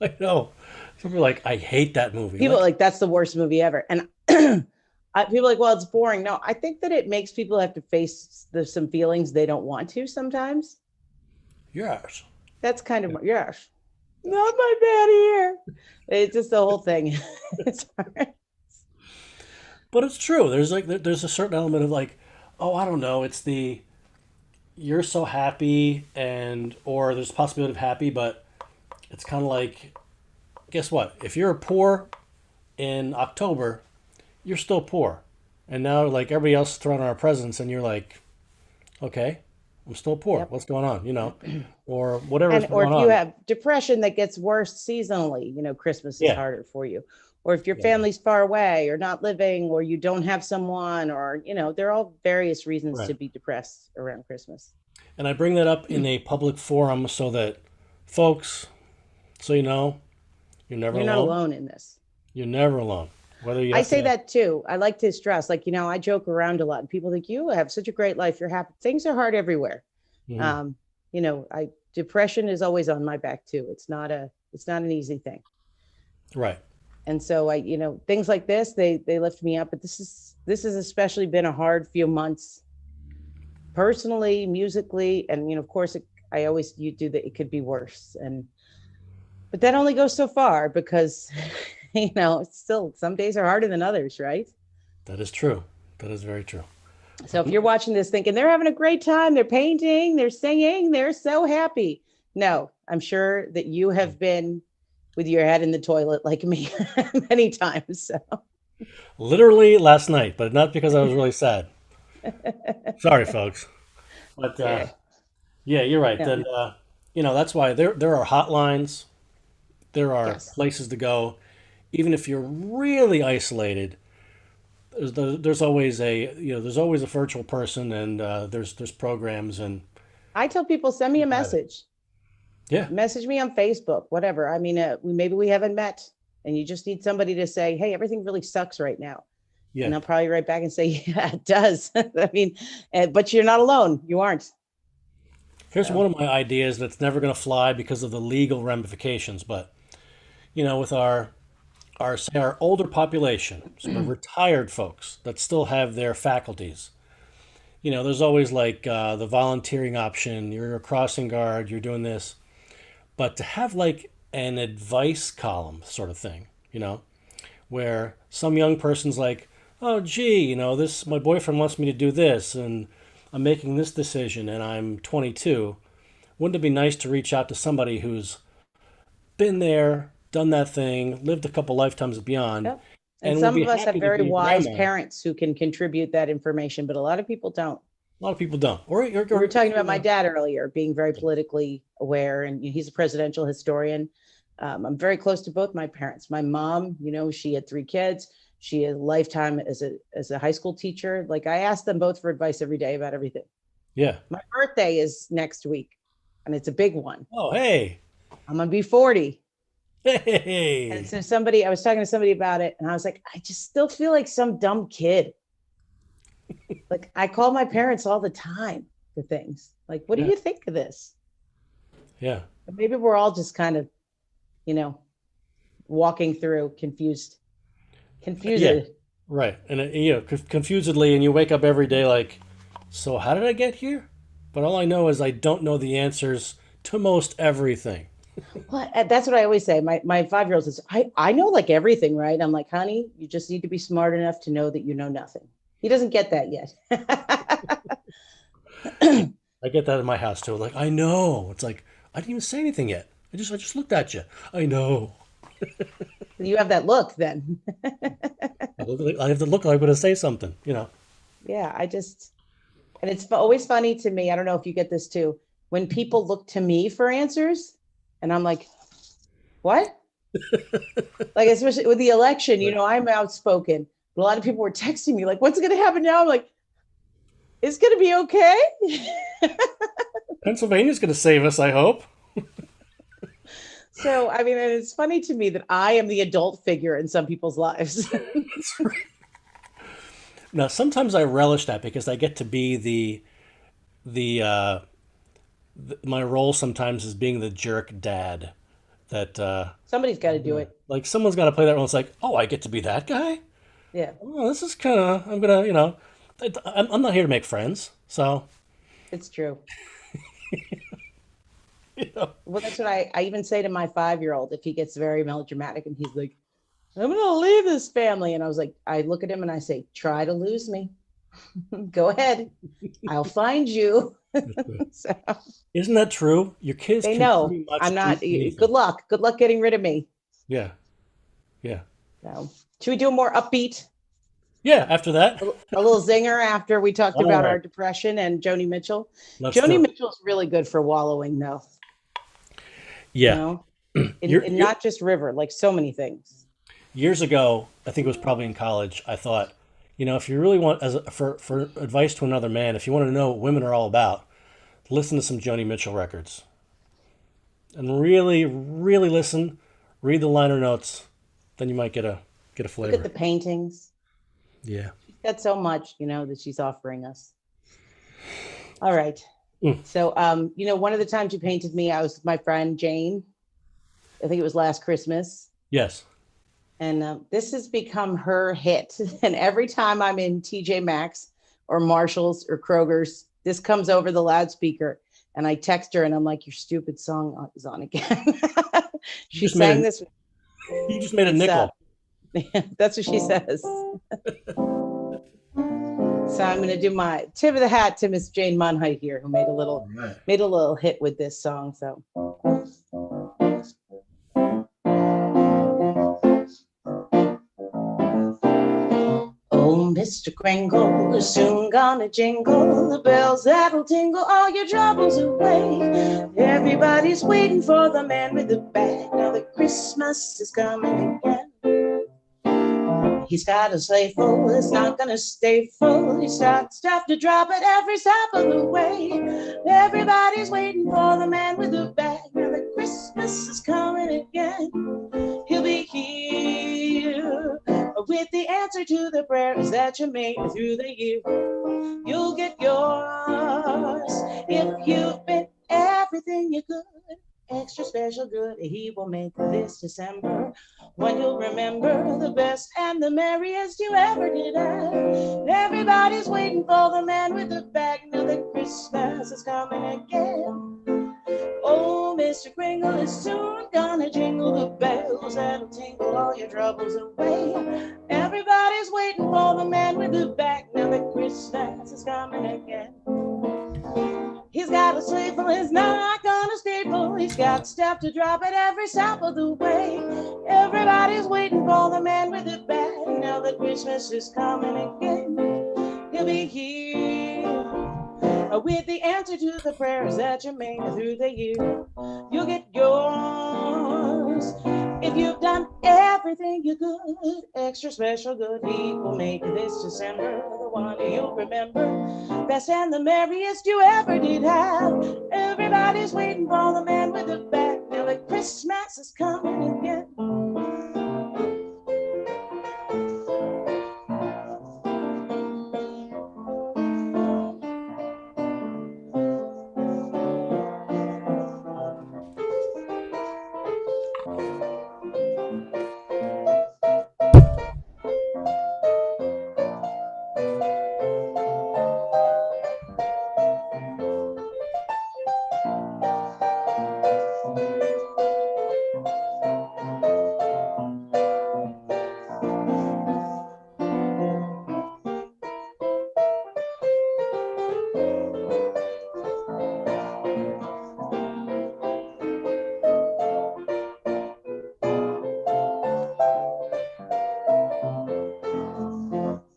I know. Some people are like, I hate that movie. People are Like, like, that's the worst movie ever, and People are like, well, it's boring. No, I think that it makes people have to face some feelings they don't want to sometimes. Yes. That's kind of, yes, not my bad here. It's just the whole thing. It's hard. But it's true. There's like there's a certain element of like, oh, I don't know. It's the you're so happy and or there's a possibility of happy, but it's kind of like guess what? If you're poor in October, you're still poor. And now like everybody else is throwing our presents and you're like, okay, I'm still poor. Yep. What's going on? Or whatever's And or going if you on. have depression that gets worse seasonally, Christmas is Yeah. harder for you. Or if your Yeah. family's far away or not living or you don't have someone or, there are all various reasons Right. to be depressed around Christmas. And I bring that up in a public forum so that folks, so you're never You're not alone. alone in this. You're never alone. Whether you I have say to, that too. I like to stress, like, I joke around a lot and people think you have such a great life. You're happy. Things are hard everywhere. Mhm. Um, I depression is always on my back too. It's not an easy thing. Right. And so things like this, they lift me up. But this has especially been a hard few months personally, musically, and of course I always you do that it could be worse. But that only goes so far because it's still some days are harder than others, right? That is true. That is very true. So if you're watching this thinking they're having a great time, they're painting, they're singing, they're so happy. No, I'm sure that you have been with your head in the toilet like me many times. So Literally last night, but not because I was really sad. Sorry, folks. But yeah, yeah, you're right. no, Then that's why there are hotlines, there are yes. places to go, even if you're really isolated. There's always a virtual person, and there's programs, and I tell people send me a message. yeah, Message me on Facebook, whatever. I mean, maybe we haven't met and you just need somebody to say, hey, everything really sucks right now. yeah. And I'll probably write back and say, yeah, it does. I mean, but you're not alone. You aren't. Here's So, one of my ideas that's never going to fly because of the legal ramifications, but with our older population, so our retired folks that still have their faculties. There's always like the volunteering option. You're a crossing guard. You're doing this, but to have like an advice column sort of thing, where some young person's like, "Oh, gee, this my boyfriend wants me to do this, and I'm making this decision, and I'm 22. Wouldn't it be nice to reach out to somebody who's been there, done that thing, lived a couple lifetimes beyond, yep. And and would some be of us have happy to very be a wise grandma?" parents who can contribute that information, but a lot of people don't. A lot of people don't. We were Or talking about my dad earlier, being very politically aware, and he's a presidential historian. I'm very close to both my parents. My mom, she had 3 kids. She had a lifetime as a high school teacher. Like I asked them both for advice every day about everything. yeah. My birthday is next week, and it's a big one. Oh, hey, I'm gonna be 40. And hey. so I was talking to somebody about it, and I was like, I just still feel like some dumb kid. Like I call my parents all the time for things. Like, what do Yeah, you think of this? yeah, Maybe we're all just kind of, you know, walking through confused. yeah. Right. And confusedly, and you wake up every day like, so how did I get here? But all I know is I don't know the answers to most everything. Well, that's what I always say. My 5-year-old says, I know like everything, right? I'm like, honey, you just need to be smart enough to know that you know nothing. He doesn't get that yet. I get that in my house too. Like, I know. It's like I didn't even say anything yet. I just looked at you. I know. You have that look then. I have to look like I'm going to say something. Yeah, and it's always funny to me. I don't know if you get this too. When people look to me for answers, and I'm like, what? Like, especially with the election, I'm outspoken. But a lot of people were texting me, like, what's going to happen now? I'm like, it's going to be okay. Pennsylvania's going to save us, I hope. So, I mean, and it's funny to me that I am the adult figure in some people's lives. Now, sometimes I relish that because I get to be my role sometimes is being the jerk dad. That Somebody's got to do it. like someone's got to play that role. It's like, oh, I get to be that guy. Yeah, Well, this is kind of, I'm gonna, I'm not here to make friends. So, it's true. you know, Well, that's what I even say to my 5-year-old if he gets very melodramatic and he's like, I'm going to leave this family. And I was like, I look at him and I say, try to lose me. Go ahead. I'll find you. So isn't that true? Your kids they can know pretty much I'm do not, good anything. luck. Good luck getting rid of me. Yeah. Yeah. So should we do a more upbeat, Yeah. After that, a little zinger after we talked all about right, our depression and Joni Mitchell? let's Joni do it. Mitchell's really good for wallowing though, you Yeah. know, You're, in you're, not just river, like so many things. years ago, I think it was probably in college, I thought, if you really want, for advice to another man, if you want to know what women are all about, listen to some Joni Mitchell records and really, really listen, read the liner notes, then you might get a Look at flavor. the paintings. Yeah. She's got so much, that she's offering us. All right. Mm. So, one of the times you painted me, I was with my friend Jane. I think it was last Christmas. Yes. And this has become her hit. And every time I'm in TJ Maxx or Marshall's or Kroger's, this comes over the loudspeaker. And I text her and I'm like, your stupid song is on again. You She just made sang a this. you just made a It's nickel. that's what she says. So I'm going to do my tip of the hat to Miss Jane Monheit here, who Right. made a little hit with this song. So, oh, Mr. Kringle is soon gonna jingle the bells that'll tingle all your troubles away. Everybody's waiting for the man with the bag. Now that Christmas is coming again. He's got a sleigh full, it's not gonna stay full. He's got stuff to drop at every step of the way. Everybody's waiting for the man with the bag. Now that Christmas is coming again. He'll be here with the answer to the prayers that you made through the year. You'll get yours if you've been everything you could. Extra special good he will make this December. One you'll remember the best and the merriest you ever did have. Everybody's waiting for the man with the bag. Now that Christmas is coming again. Oh, Mr. Kringle is soon gonna jingle the bells that'll tingle all your troubles away. Everybody's waiting for the man with the bag. Now that Christmas is coming again. He's got a sleigh full, he's not gonna stay full. He's got stuff to drop at every stop of the way. Everybody's waiting for the man with the bag. Now that Christmas is coming again. He'll be here with the answer to the prayers that you made through the year. You'll get yours if you've done everything you could. Extra special good he will make this December the one you'll remember. Best and the merriest you ever did have. Everybody's waiting for the man with the bag. Now that Christmas is coming again.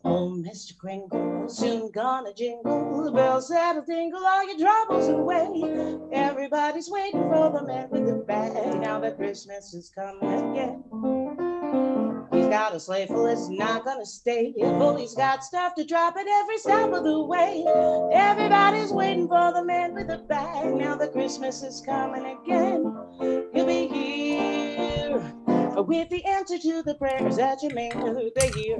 Oh, Mr. Kringle, soon gonna jingle the bells that'll tingle all your troubles away. Everybody's waiting for the man with the bag. Now that Christmas is coming again. He's got a sleigh full, it's not gonna stay full. He's got stuff to drop at every stop of the way. Everybody's waiting for the man with the bag. Now that Christmas is coming again. He'll be here with the answer to the prayers that you made through the year.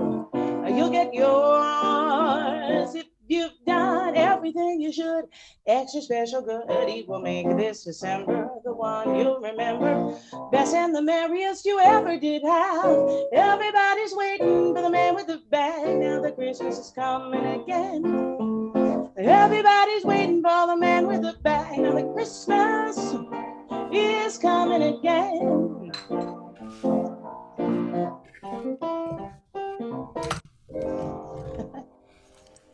You'll get yours if you've done everything you should. Extra special goodie will make this December the one you'll remember. Best and the merriest you ever did have. Everybody's waiting for the man with the bag. Now the Christmas is coming again. Everybody's waiting for the man with the bag. Now the Christmas is coming again.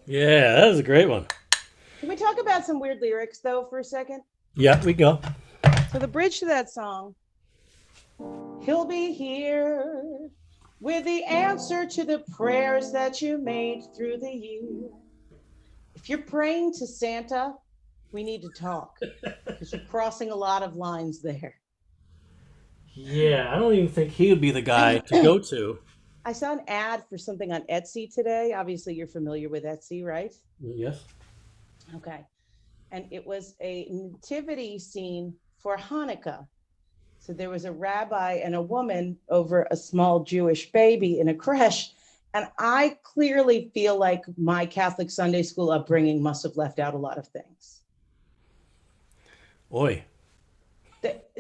Yeah, that was a great one. Can we talk about some weird lyrics though for a second? Yeah, we go. So the bridge to that song, he'll be here with the answer to the prayers that you made through the year. If you're praying to Santa, we need to talk because you're crossing a lot of lines there. Yeah, I don't even think he would be the guy to go to. I saw an ad for something on Etsy today. Obviously, you're familiar with Etsy, right? Yes. Okay. And it was a nativity scene for Hanukkah. So there was a rabbi and a woman over a small Jewish baby in a creche. And I clearly feel like my Catholic Sunday school upbringing must have left out a lot of things. Oi.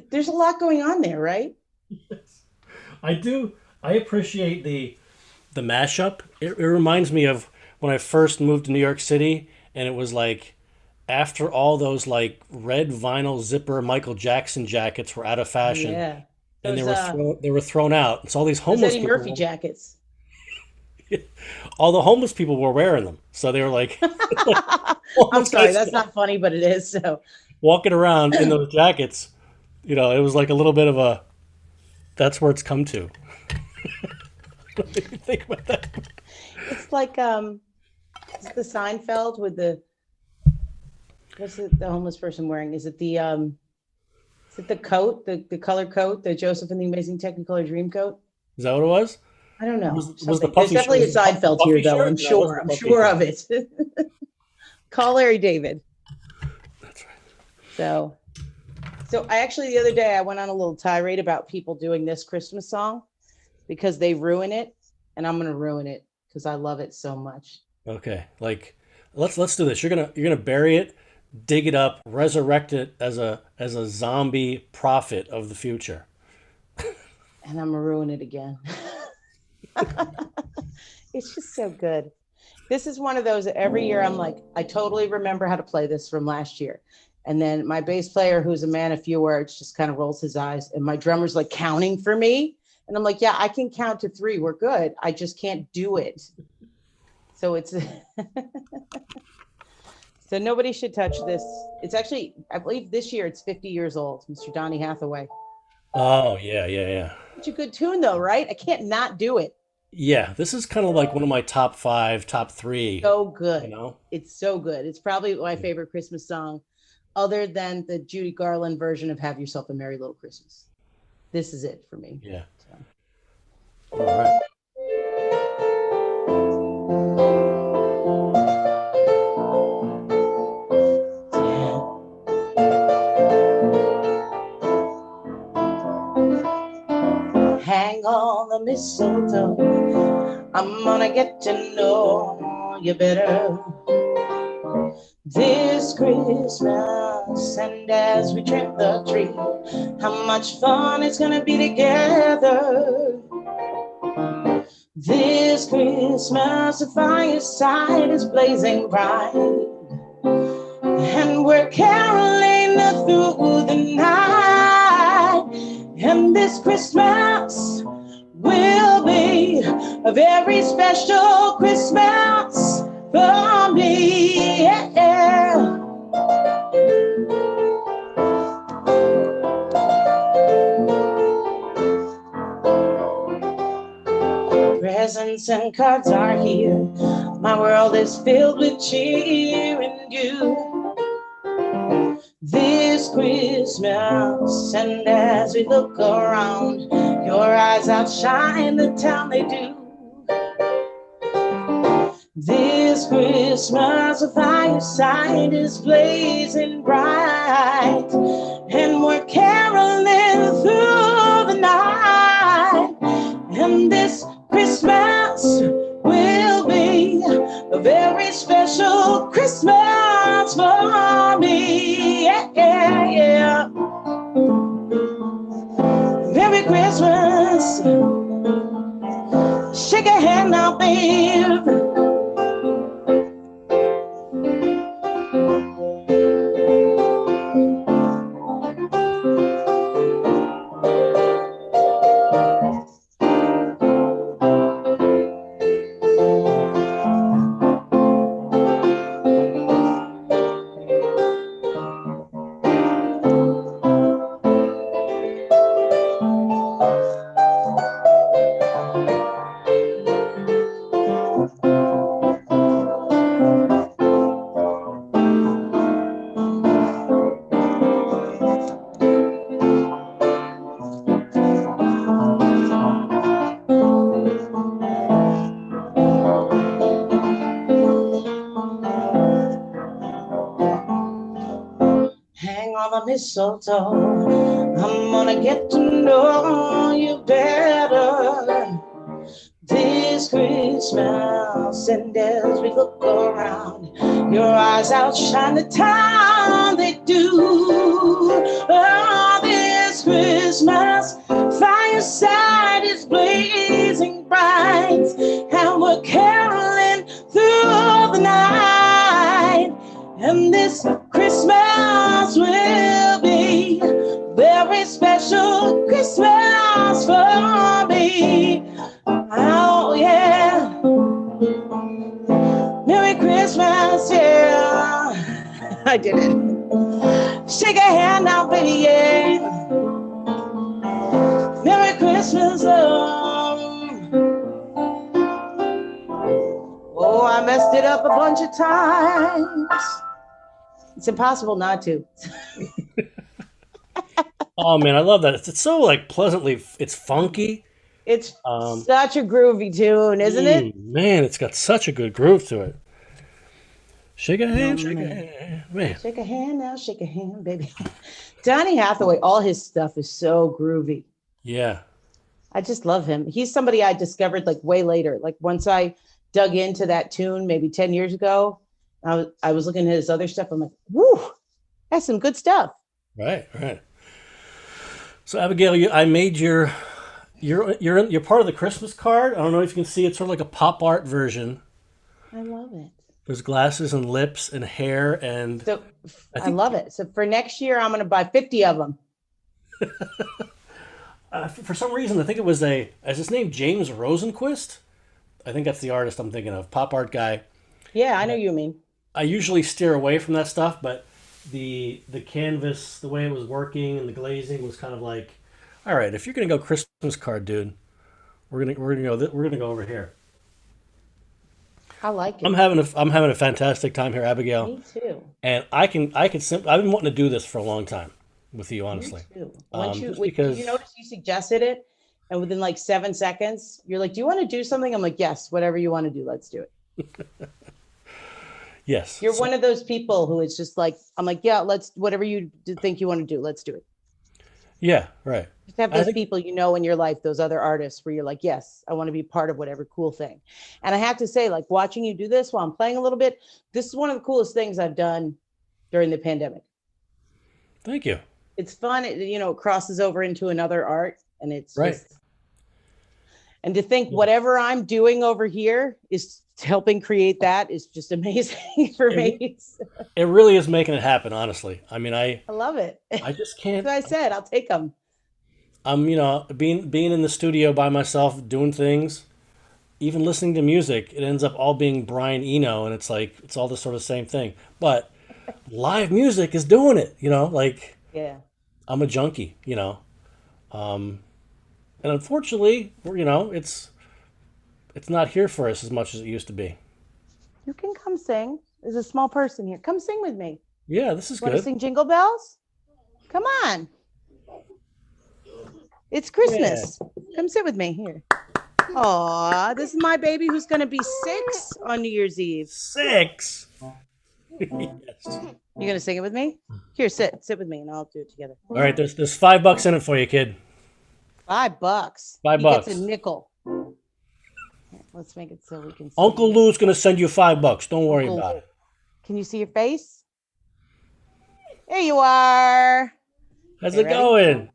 There's a lot going on there, right? Yes. I do. I appreciate the mashup. It reminds me of when I first moved to New York City, and it was like after all those like red vinyl zipper Michael Jackson jackets were out of fashion, Yeah. and Those, they were thrown out. So all these those homeless Eddie people, Murphy jackets. all the homeless people were wearing them. So they were like, I'm sorry, that's not funny, but it is. So walking around in those jackets. You know, it was like a little bit of a. That's where it's come to. What do you think about that? it's like is it the Seinfeld with the what's the homeless person wearing? Is it the coat, the color coat, the Joseph and the Amazing Technicolor Dream coat? Is that what it was? I don't know. Was the There's puffy definitely a shirt? Seinfeld Puffy here, though. shirt? I'm No, it wasn't sure. the I'm puffy sure shirt. of it. Call Larry David. That's right. So I actually the other day I went on a little tirade about people doing this Christmas song because they ruin it, and I'm gonna ruin it because I love it so much. Okay, like let's do this. You're gonna bury it, dig it up, resurrect it as a zombie prophet of the future. And I'm gonna ruin it again. It's just so good. This is one of those that every year I'm like, I totally remember how to play this from last year. And then my bass player, who's a man of few words, just kind of rolls his eyes. And my drummer's like counting for me. And I'm like, yeah, I can count to 3. We're good. I just can't do it. So it's so nobody should touch this. It's actually, I believe this year it's 50 years old, Mr. Donny Hathaway. Oh yeah, yeah, yeah. Such a good tune though, right? I can't not do it. Yeah, this is kind of like one of my top 5, top 3. So You good. know. It's so good. It's probably my favorite Christmas song, other than the Judy Garland version of Have Yourself a Merry Little Christmas. This is it for me. Yeah. So. All right. Hang on the mistletoe. I'm gonna get to know you better this Christmas. And as we trim the tree, how much fun it's gonna be together. This Christmas, the fireside is blazing bright, and we're caroling through the night. And this Christmas will be a very special Christmas for me. Yeah. Presents and cards are here. My world is filled with cheer and you this Christmas. And as we look around, your eyes outshine the town they do. This Christmas, the fireside is blazing bright, and we're caroling through the night. And this Christmas will be a very special Christmas for me. mistletoe. I'm gonna get to know you better this Christmas. And as we look around, your eyes outshine the town they do. Oh, this Christmas, fireside is blazing bright, and we're caroling through the night. And this Christmas will be very special Christmas for me. Oh yeah, Merry Christmas, yeah. I did it. Shake a hand now, baby, yeah. Merry Christmas, oh, I messed it up a bunch of times. It's impossible not to. Oh man, I love that. It's so like pleasantly. It's funky. It's Um, such a groovy tune, isn't it? Man, it's got such a good groove to it. Oh Shake a man. hand, man. Shake a hand now, shake a hand, baby. Donny Hathaway, all his stuff is so groovy. Yeah, I just love him. He's somebody I discovered like way later. Like once I dug into that tune maybe 10 years ago, I was looking at his other stuff. I'm like, whoo, that's some good stuff. right, right. So Abigail, I made you're part of the Christmas card. I don't know if you can see. It's sort of like a pop art version. I love it. There's glasses and lips and hair and So I I think love it. So for next year, I'm going to buy 50 of them. for some reason I think it was is his name James Rosenquist? I think that's the artist I'm thinking of. Pop art guy. Yeah, I know you mean. I usually steer away from that stuff, but the canvas, the way it was working and the glazing was kind of like, all right, if you're gonna go Christmas card, dude, we're gonna go over here. I like it. I'm having a fantastic time here, Abigail, Me too. and I've been wanting to do this for a long time with you, Me honestly. too. Just Did you because, notice you suggested it? And within like 7 seconds, you're like, do you want to do something? I'm like, yes, whatever you want to do, let's do it. yes, You're so, one of those people who it's just like, I'm like, yeah, let's, whatever you think you want to do, let's do it. yeah, right. Just have I those think people in your life, those other artists where you're like, yes, I want to be part of whatever cool thing. And I have to say, like watching you do this while I'm playing a little bit, this is one of the coolest things I've done during the pandemic. thank you. It's fun. It crosses over into another art, and it's Right. just, and to think Yeah. whatever I'm doing over here is helping create that is just amazing for It, me. it really is making it happen, honestly. I mean, I love it. I just As can't. I said, I'll take them. I'm, being in the studio by myself, doing things, even listening to music. It ends up all being Brian Eno, and it's like it's all the sort of same thing. But live music is doing it. Like Yeah. I'm a junkie. Um, and unfortunately, it's not here for us as much as it used to be. You can come sing. There's a small person here. Come sing with me. Yeah, this is Want to good. sing Jingle Bells? Come on. It's Yeah, Christmas. Come sit with me here. Aw, this is my baby who's going to be 6 on New Year's Eve. 6. Yes. You going to sing it with me? Here, sit with me, and I'll do it together. All right, there's $5 in it for you, kid. $5. Five He gets a bucks. nickel. Let's make it so we can see. Uncle Lou's gonna send you $5. Don't worry Uncle, about it. can you see your face? There you are. How's Okay, it ready?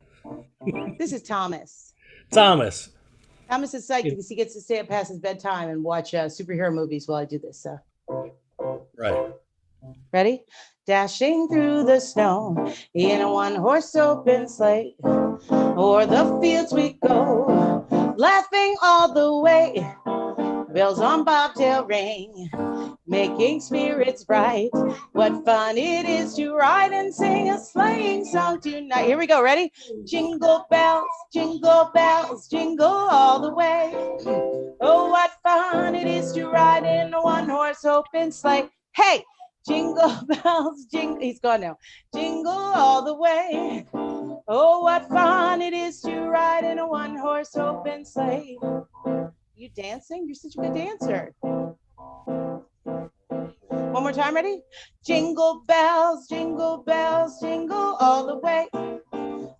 going, This is Thomas. Thomas? Thomas is psyched because he gets to stay up past his bedtime and watch superhero movies while I do this. Right. Ready? Dashing through the snow in a one-horse open sleigh. O'er the fields we go, laughing all the way. Bells on bobtail ring, making spirits bright. What fun it is to ride and sing a sleighing song tonight. Here we go. Ready? Jingle bells, jingle all the way. Oh, what fun it is to ride in a one-horse open sleigh. Hey, jingle bells, jingle. He's gone now. Jingle all the way. Oh, what fun it is to ride in a one-horse open sleigh. You dancing? You're such a good dancer. Want One more time, ready? Jingle bells, jingle all the way.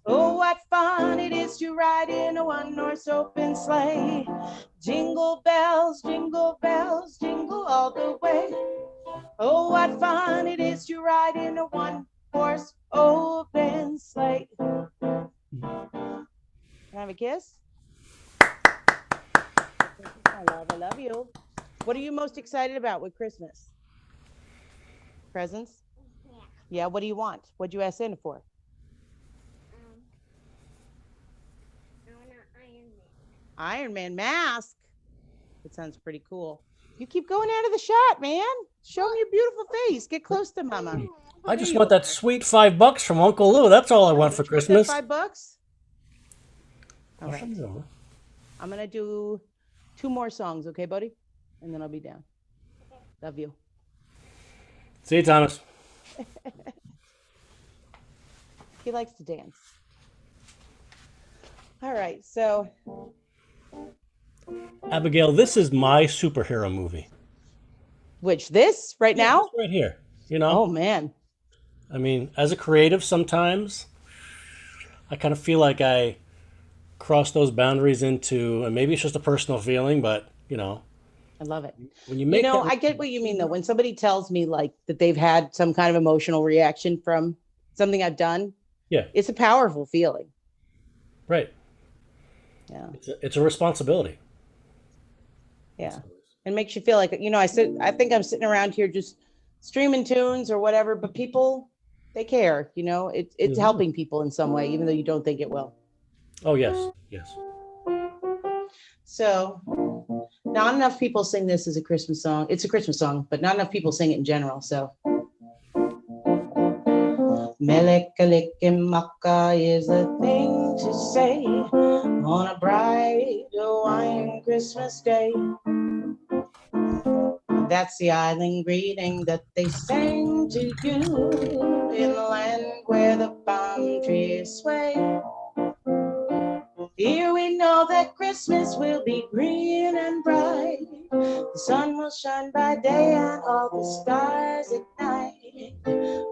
Oh, what fun it is to ride in a one-horse open sleigh. Jingle bells, jingle all the way. Oh, what fun it is to ride in a one-horse open sleigh. Can I have a kiss? I love you. What are you most excited about with Christmas? Presents? Yeah, what do you want? What'd you ask Santa for? I want an Iron Man. Iron Man mask. That sounds pretty cool. You keep going out of the shot, man. Show me your beautiful face. Get close to Mama. I There just you want that are. sweet $5 from Uncle Lou. That's all I want for Don't you want that Christmas. $5? All right. Awesome. I'm going to do 2 more songs, okay, buddy? And then I'll be down. Love you. See you, Thomas. He likes to dance. All right. So, Abigail, this is my superhero movie. which this right now? This right here. You know? Oh, man. I mean, as a creative, sometimes I kind of feel like I cross those boundaries into, and maybe it's just a personal feeling, but I love it. when you make that, I get what you mean, though. When somebody tells me like that they've had some kind of emotional reaction from something I've done, yeah, it's a powerful feeling. right. Yeah. It's a responsibility. Yeah. It makes you feel like, I think I'm sitting around here just streaming tunes or whatever, but people, they care, it's Mhm. helping people in some way, even though you don't think it will. Oh, yes, yes. So not enough people sing this as a Christmas song. It's a Christmas song, but not enough people sing it in general. So Melekalikimaka is a thing to say on a bright Hawaiian Christmas day. That's the island greeting that they sang to you in the land where the palm trees sway. Here we know that Christmas will be green and bright. The sun will shine by day and all the stars at night.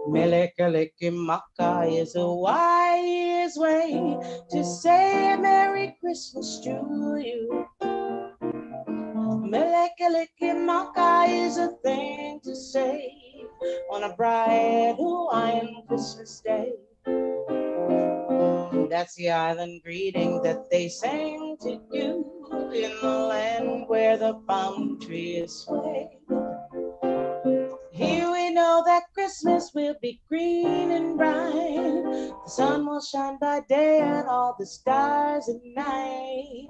Melekalikimaka is a wise way to say Merry Christmas to you. Melekalikimaka is a thing to say on a bright Hawaiian Christmas day. That's the island greeting that they sang to you in the land where the palm trees sway. Here we know that Christmas will be green and bright. The sun will shine by day and all the stars at night.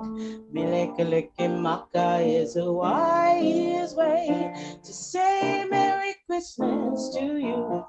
Melekalikimaka is a wise way to say Merry Christmas to you.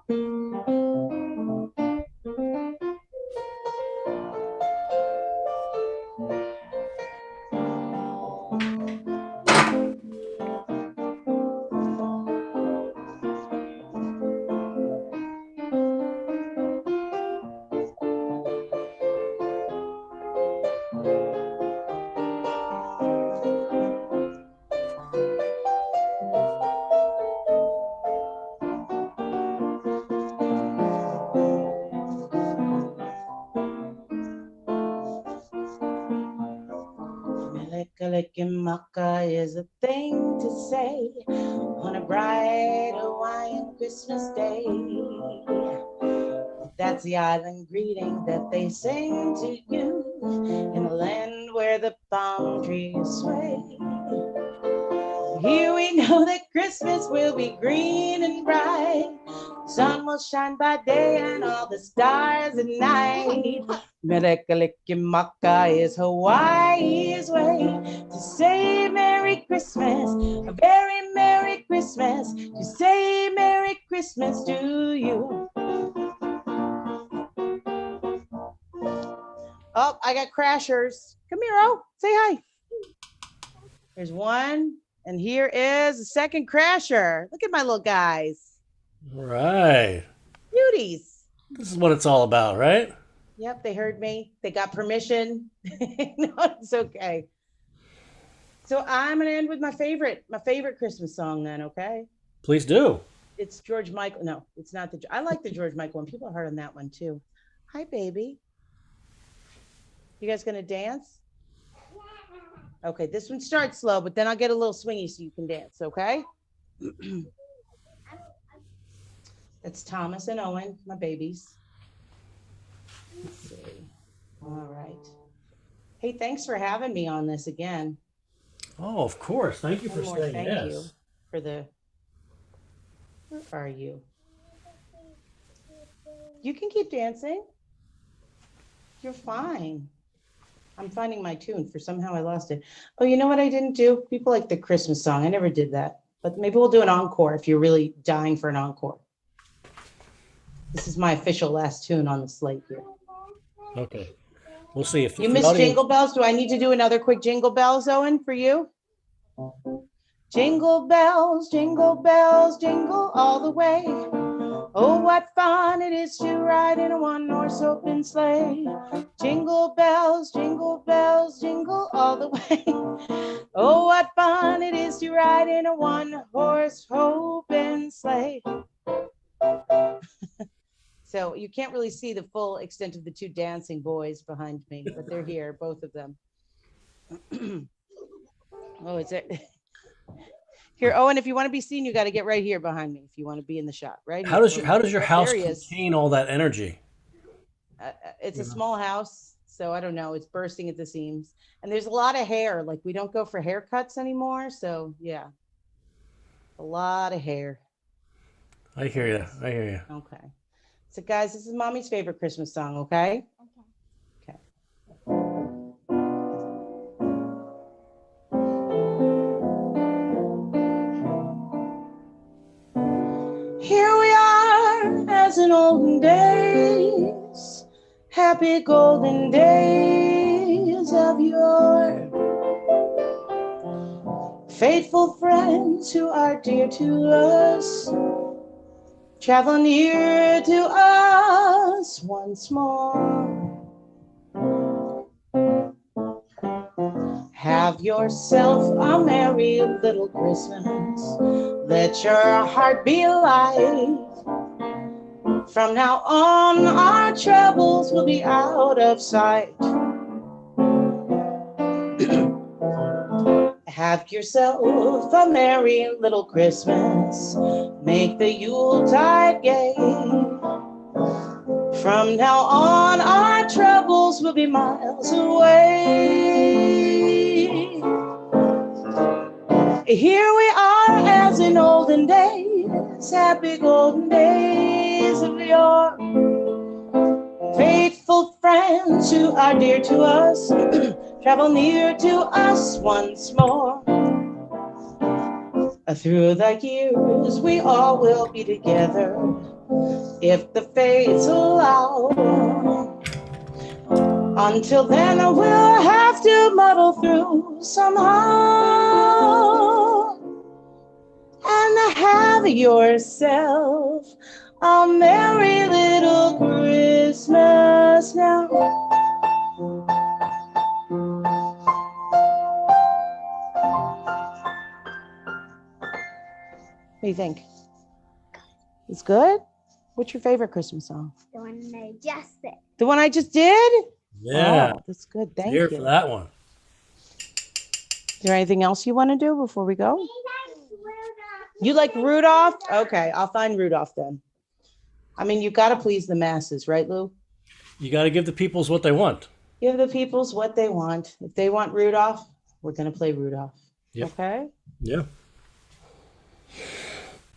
Melekalikimaka is a thing to say on a bright Hawaiian Christmas day. That's the island greeting that they sing to you in the land where the palm trees sway. Here we know that Christmas will be green and bright. The sun will shine by day and all the stars at night. Melekalikimaka is Hawaii's way to say Merry Christmas, a very Merry Christmas, to say Merry Christmas to you. Oh, I got crashers. Come here, oh, say hi. There's one, and here is the second crasher. Look at my little guys. All right. Beauties. This is what it's all about, right? Yep, they heard me. They got permission. No, it's okay. So I'm gonna end with my favorite Christmas song then, okay? Please do. It's George Michael. No, it's not I like the George Michael one. People are hard on that one too. Hi, baby. You guys gonna dance? Okay, this one starts slow, but then I'll get a little swingy so you can dance, okay? It's Thomas and Owen, my babies. Let's see. All right. Hey, thanks for having me on this again. Oh, of course. Thank you for One more saying thank yes. you for the. Where are you? You can keep dancing. You're fine. I'm finding my tune for somehow I lost it. Oh, you know what I didn't do? People like the Christmas song. I never did that. But maybe we'll do an encore if you're really dying for an encore. This is my official last tune on the slate here. Okay. We'll see if You the missed audience. Jingle Bells. Do I need to do another quick Jingle Bells, Owen, for you? Jingle bells, jingle all the way. Oh, what fun it is to ride in a one-horse open sleigh. Jingle bells, jingle all the way. Oh, what fun it is to ride in a one-horse open sleigh. So you can't really see the full extent of the two dancing boys behind me, but they're here, both of them. Oh, is it? Here, Owen, if you want to be seen, you got to get right here behind me if you want to be in the shot, right? How does your house There he is. contain all that energy? It's a small house, so I don't know. It's bursting at the seams, and there's a lot of hair. Like we don't go for haircuts anymore, so yeah, a lot of hair. I hear you. I hear you. Okay, so guys, this is Mommy's favorite Christmas song. Okay. Okay. Here we are, as in olden days, happy golden days of yore. Faithful friends who are dear to us, travel near to us once more. Have yourself a merry little Christmas. Let your heart be light. From now on, our troubles will be out of sight. Have yourself a merry little Christmas. Make the Yuletide gay. From now on, our troubles will be miles away. Here we are, as in olden days, happy golden days of yore. Faithful friends who are dear to us, travel near to us once more. Through the years, we all will be together, if the fates allow. Until then, we'll have to muddle through somehow. And have yourself a merry little Christmas now. What do you think? It's good? What's your favorite Christmas song? The one I just said. The one I just did? Yeah. Oh, that's good. Thank Here you. for that one. Is there anything else you want to do before we go? You like Rudolph? Okay, I'll find Rudolph then. I mean, you got to please the masses, right, Lou? You got to give the peoples what they want. Give the peoples what they want. If they want Rudolph, we're going to play Rudolph. Yep. Okay? Yeah.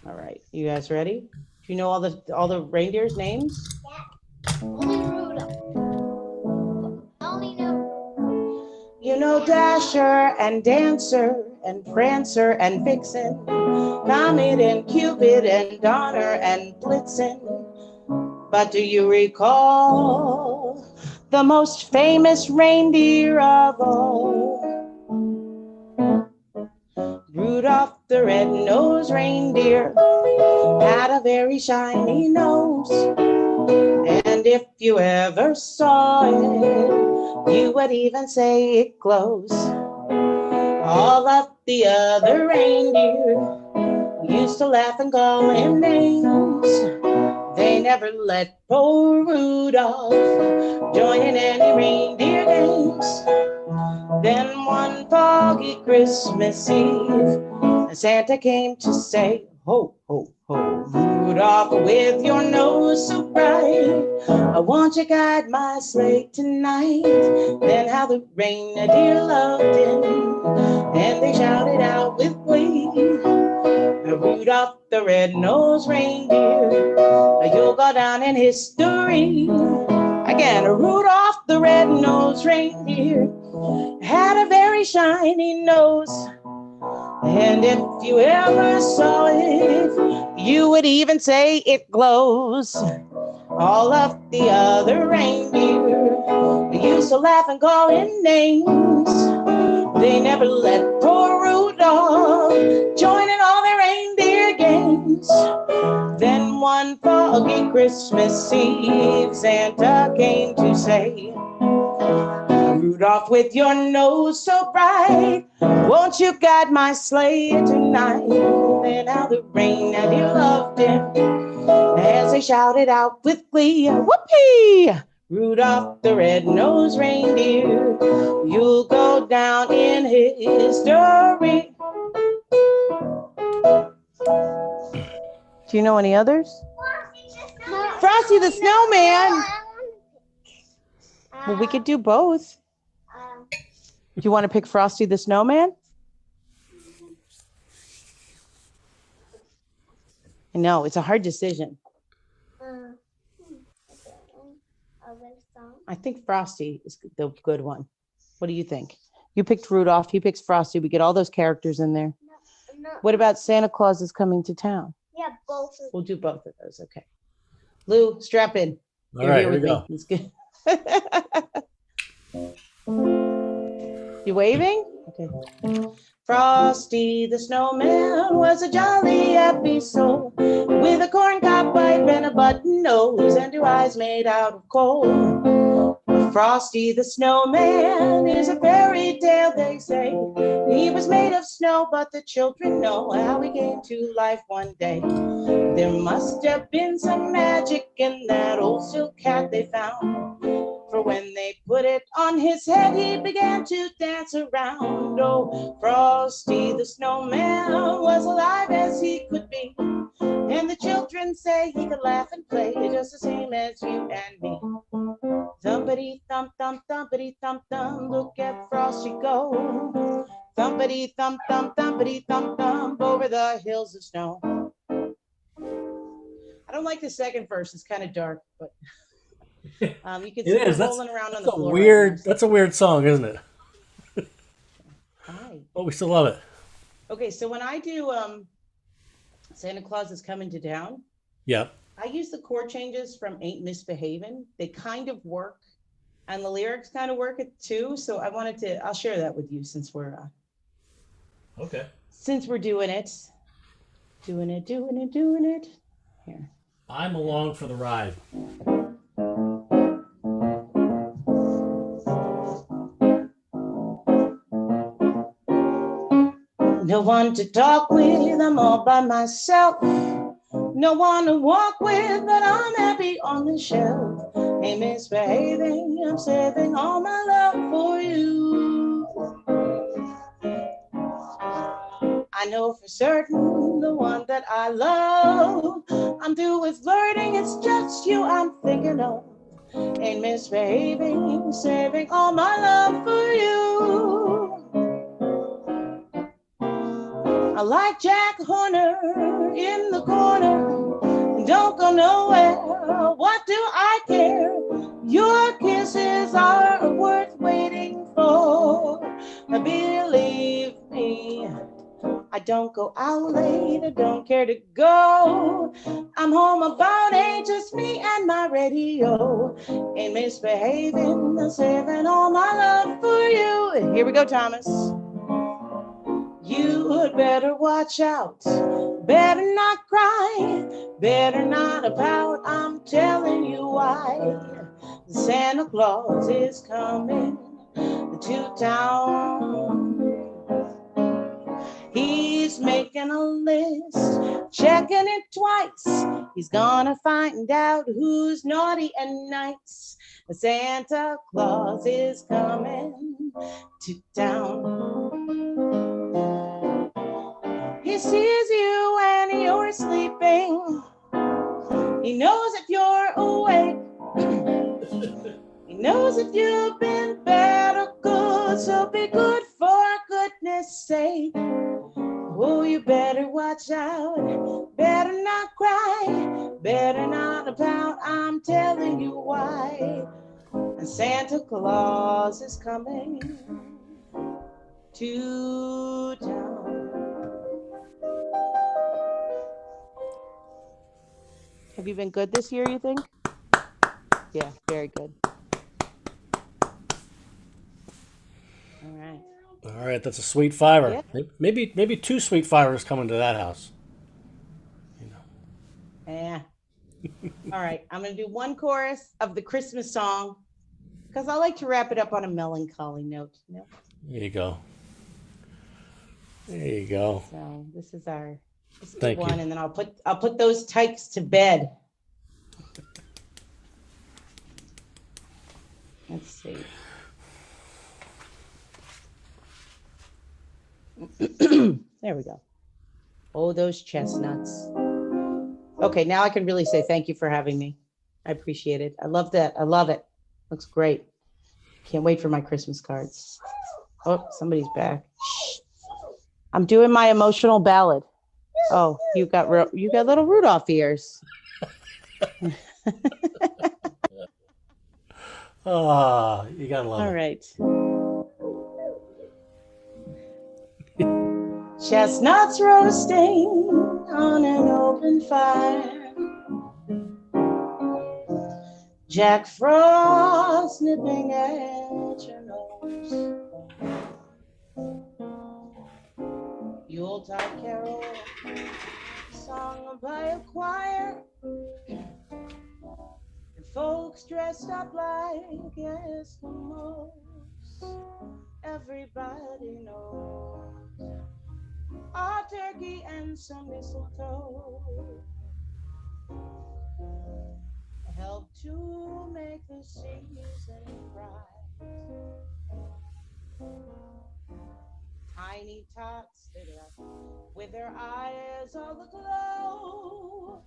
All right. You guys ready? Do you know all the reindeers' names? Only Rudolph. Only know. You know Dasher and Dancer and Prancer and Vixen, Comet and Cupid and Donner and Blitzen. But do you recall the most famous reindeer of all? Rudolph the red-nosed reindeer had a very shiny nose. And if you ever saw it, you would even say it glows. All of the other reindeer used to laugh and call him names. They never let poor Rudolph join in any reindeer games. Then one foggy Christmas Eve, Santa came to say, ho, ho, ho, Rudolph, with your nose so bright, I want you to guide my sleigh tonight. Then how the reindeer loved him, and they shouted out with glee, Rudolph the red-nosed reindeer, you'll go down in history. Again, Rudolph the red-nosed reindeer had a very shiny nose, and if you ever saw it, you would even say it glows. All of the other reindeer used to laugh and call him names. They never let poor Rudolph join in all their reindeer games. Then one foggy Christmas Eve, Santa came to say, Rudolph, with your nose so bright, won't you guide my sleigh tonight? Then how the reindeer loved him as they shouted out with glee, whoopee! Rudolph the red-nosed reindeer, you'll go down in history. Do you know any others? Frosty the Snowman. Well, we could do both. Do you want to pick Frosty the Snowman? I know, it's a hard decision. I think Frosty is the good one. What do you think? You picked Rudolph, he picks Frosty. We get all those characters in there. No. What about Santa Claus is coming to town? Yeah, both of We'll do both of those, okay. Lou, strap in. All You're right, here here we with go. me. It's good. You waving? Okay. Frosty the Snowman was a jolly happy soul with a corncob pipe and a button nose and 2 eyes made out of coal. Frosty the Snowman is a fairy tale, they say. He was made of snow, but the children know how he came to life one day. There must have been some magic in that old silk hat they found. For when they put it on his head, he began to dance around. Oh, Frosty the Snowman was alive as he could be. And the children say he could laugh and play just the same as you and me. Thumpity thump thump thumpity thump thump, look at Frosty go. Thumpity thump thump thumpity thump thump over the hills of snow. I don't like the second verse, it's kind of dark, but you can see It is. him rolling around on the floor. That's a weird song, isn't it? Hi. But we still love it. Okay, so when I do Santa Claus is Coming to Town, Yeah. I use the chord changes from Ain't Misbehavin'. They kind of work, and the lyrics kind of work it too. So I'll share that with you since we're Okay. doing it. Doing it. Here. I'm along for the ride. No one to talk with, I'm all by myself. No one to walk with, but I'm happy on the shelf. Ain't misbehaving, I'm saving all my love for you. I know for certain the one that I love. I'm through with flirting, it's just you I'm thinking of. Ain't misbehaving, saving all my love for you. I like Jack Horner in the corner. Don't go nowhere. What do I care? Your kisses are worth waiting for. Believe me, I don't go out late. I don't care to go. I'm home about 8, just me and my radio. Ain't misbehaving, saving all my love for you. Here we go, Thomas. You'd better watch out, better not cry, better not pout, I'm telling you why. Santa Claus is coming to town. He's making a list, checking it twice. He's gonna find out who's naughty and nice. Santa Claus is coming to town. He sees you when you're sleeping. He knows if you're awake. He knows if you've been bad or good, so be good for goodness sake. Oh, you better watch out, better not cry, better not pout, I'm telling you why. And Santa Claus is coming to town. Have you been good this year, you think? Yeah, very good. All right. All right, that's a sweet fiver. Yeah. Maybe two sweet fivers coming to that house. Yeah. All right. I'm going to do one chorus of the Christmas song because I like to wrap it up on a melancholy note. You know? There you go. There you go. So this is our Thank one, you. and then I'll put those tykes to bed. Let's see. There we go. Oh, those chestnuts. Okay, now I can really say thank you for having me. I appreciate it. I love that. I love it. Looks great. Can't wait for my Christmas cards. Oh, somebody's back. Shh. I'm doing my emotional ballad. Oh, you got little Rudolph ears. Ah, you gotta love All it. right. Chestnuts roasting on an open fire. Jack Frost nipping at your nose. Yuletide carol sung by a choir. And folks dressed up like Eskimos. Everybody knows a turkey and some mistletoe help to make the season bright. Tiny tots sit up with their eyes all aglow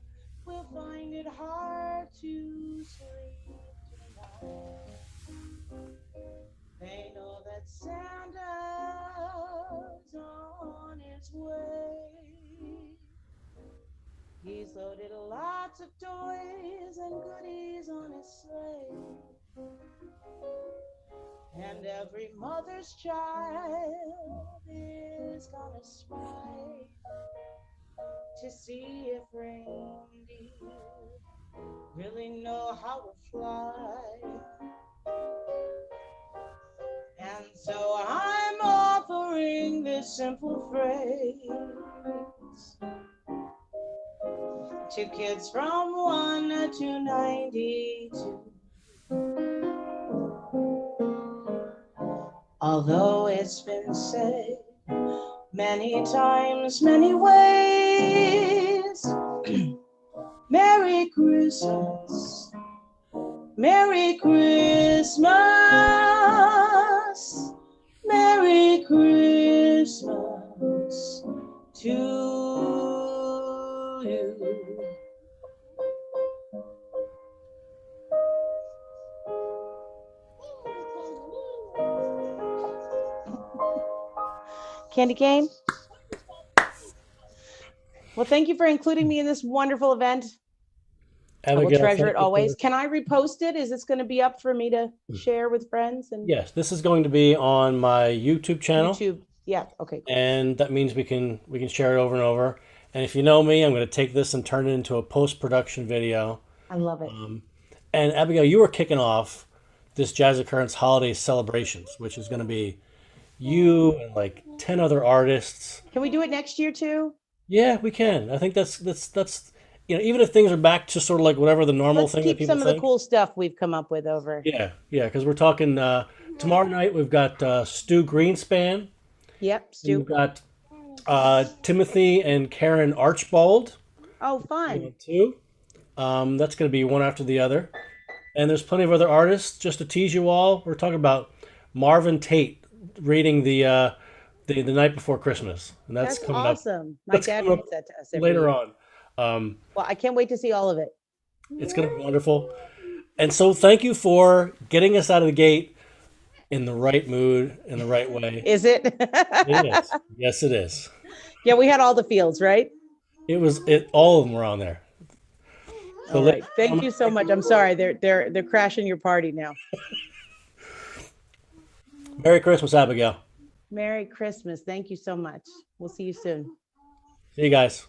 will find it hard to sleep tonight. They know that Santa's on his way. He's loaded lots of toys and goodies on his sleigh. And every mother's child is gonna spy to see if reindeer really know how to fly. And so I'm offering this simple phrase to kids from 1 to 92. Although it's been said many times, many ways, Merry Christmas, Merry Christmas, Merry Christmas to you. Candy cane? Well, thank you for including me in this wonderful event. I will Abigail, treasure it thank you always. for- Can I repost it? Is this going to be up for me to share with friends and Yes, this is going to be on my YouTube channel, YouTube? Yeah. Okay. Cool. and that means we can share it over and over. And if you know me, I'm going to take this and turn it into a post-production video. I love it. And Abigail, you were kicking off this Jazz Occurrence holiday celebrations, which is going to be you and like 10 other artists. Can we do it next year too? Yeah, we can. I think that's even if things are back to sort of like whatever the normal Let's thing that keep people some of think. the cool stuff we've come up with over. Yeah, because we're talking tomorrow night. We've got Stu Greenspan. Yep. We've Stu. got Timothy and Karen Archbold. Oh, You fun. know, two. That's going to be one after the other. And there's plenty of other artists. Just to tease you all, we're talking about Marvin Tate reading the night before Christmas, and that's That's coming up. awesome. My That's dad coming up reads that to us every later year. on. Um, Well, I can't wait to see all of it. it's going to be wonderful. And so, thank you for getting us out of the gate in the right mood, in the right way. Is it? It is. Yes, it is. Yeah, we had all the fields, right? It was. It. All of them were on there. So, All ladies right. and Thank gentlemen, you so thank much. you. I'm sorry. They're crashing your party now. Merry Christmas, Abigail. Merry Christmas. Thank you so much. We'll see you soon. See you guys.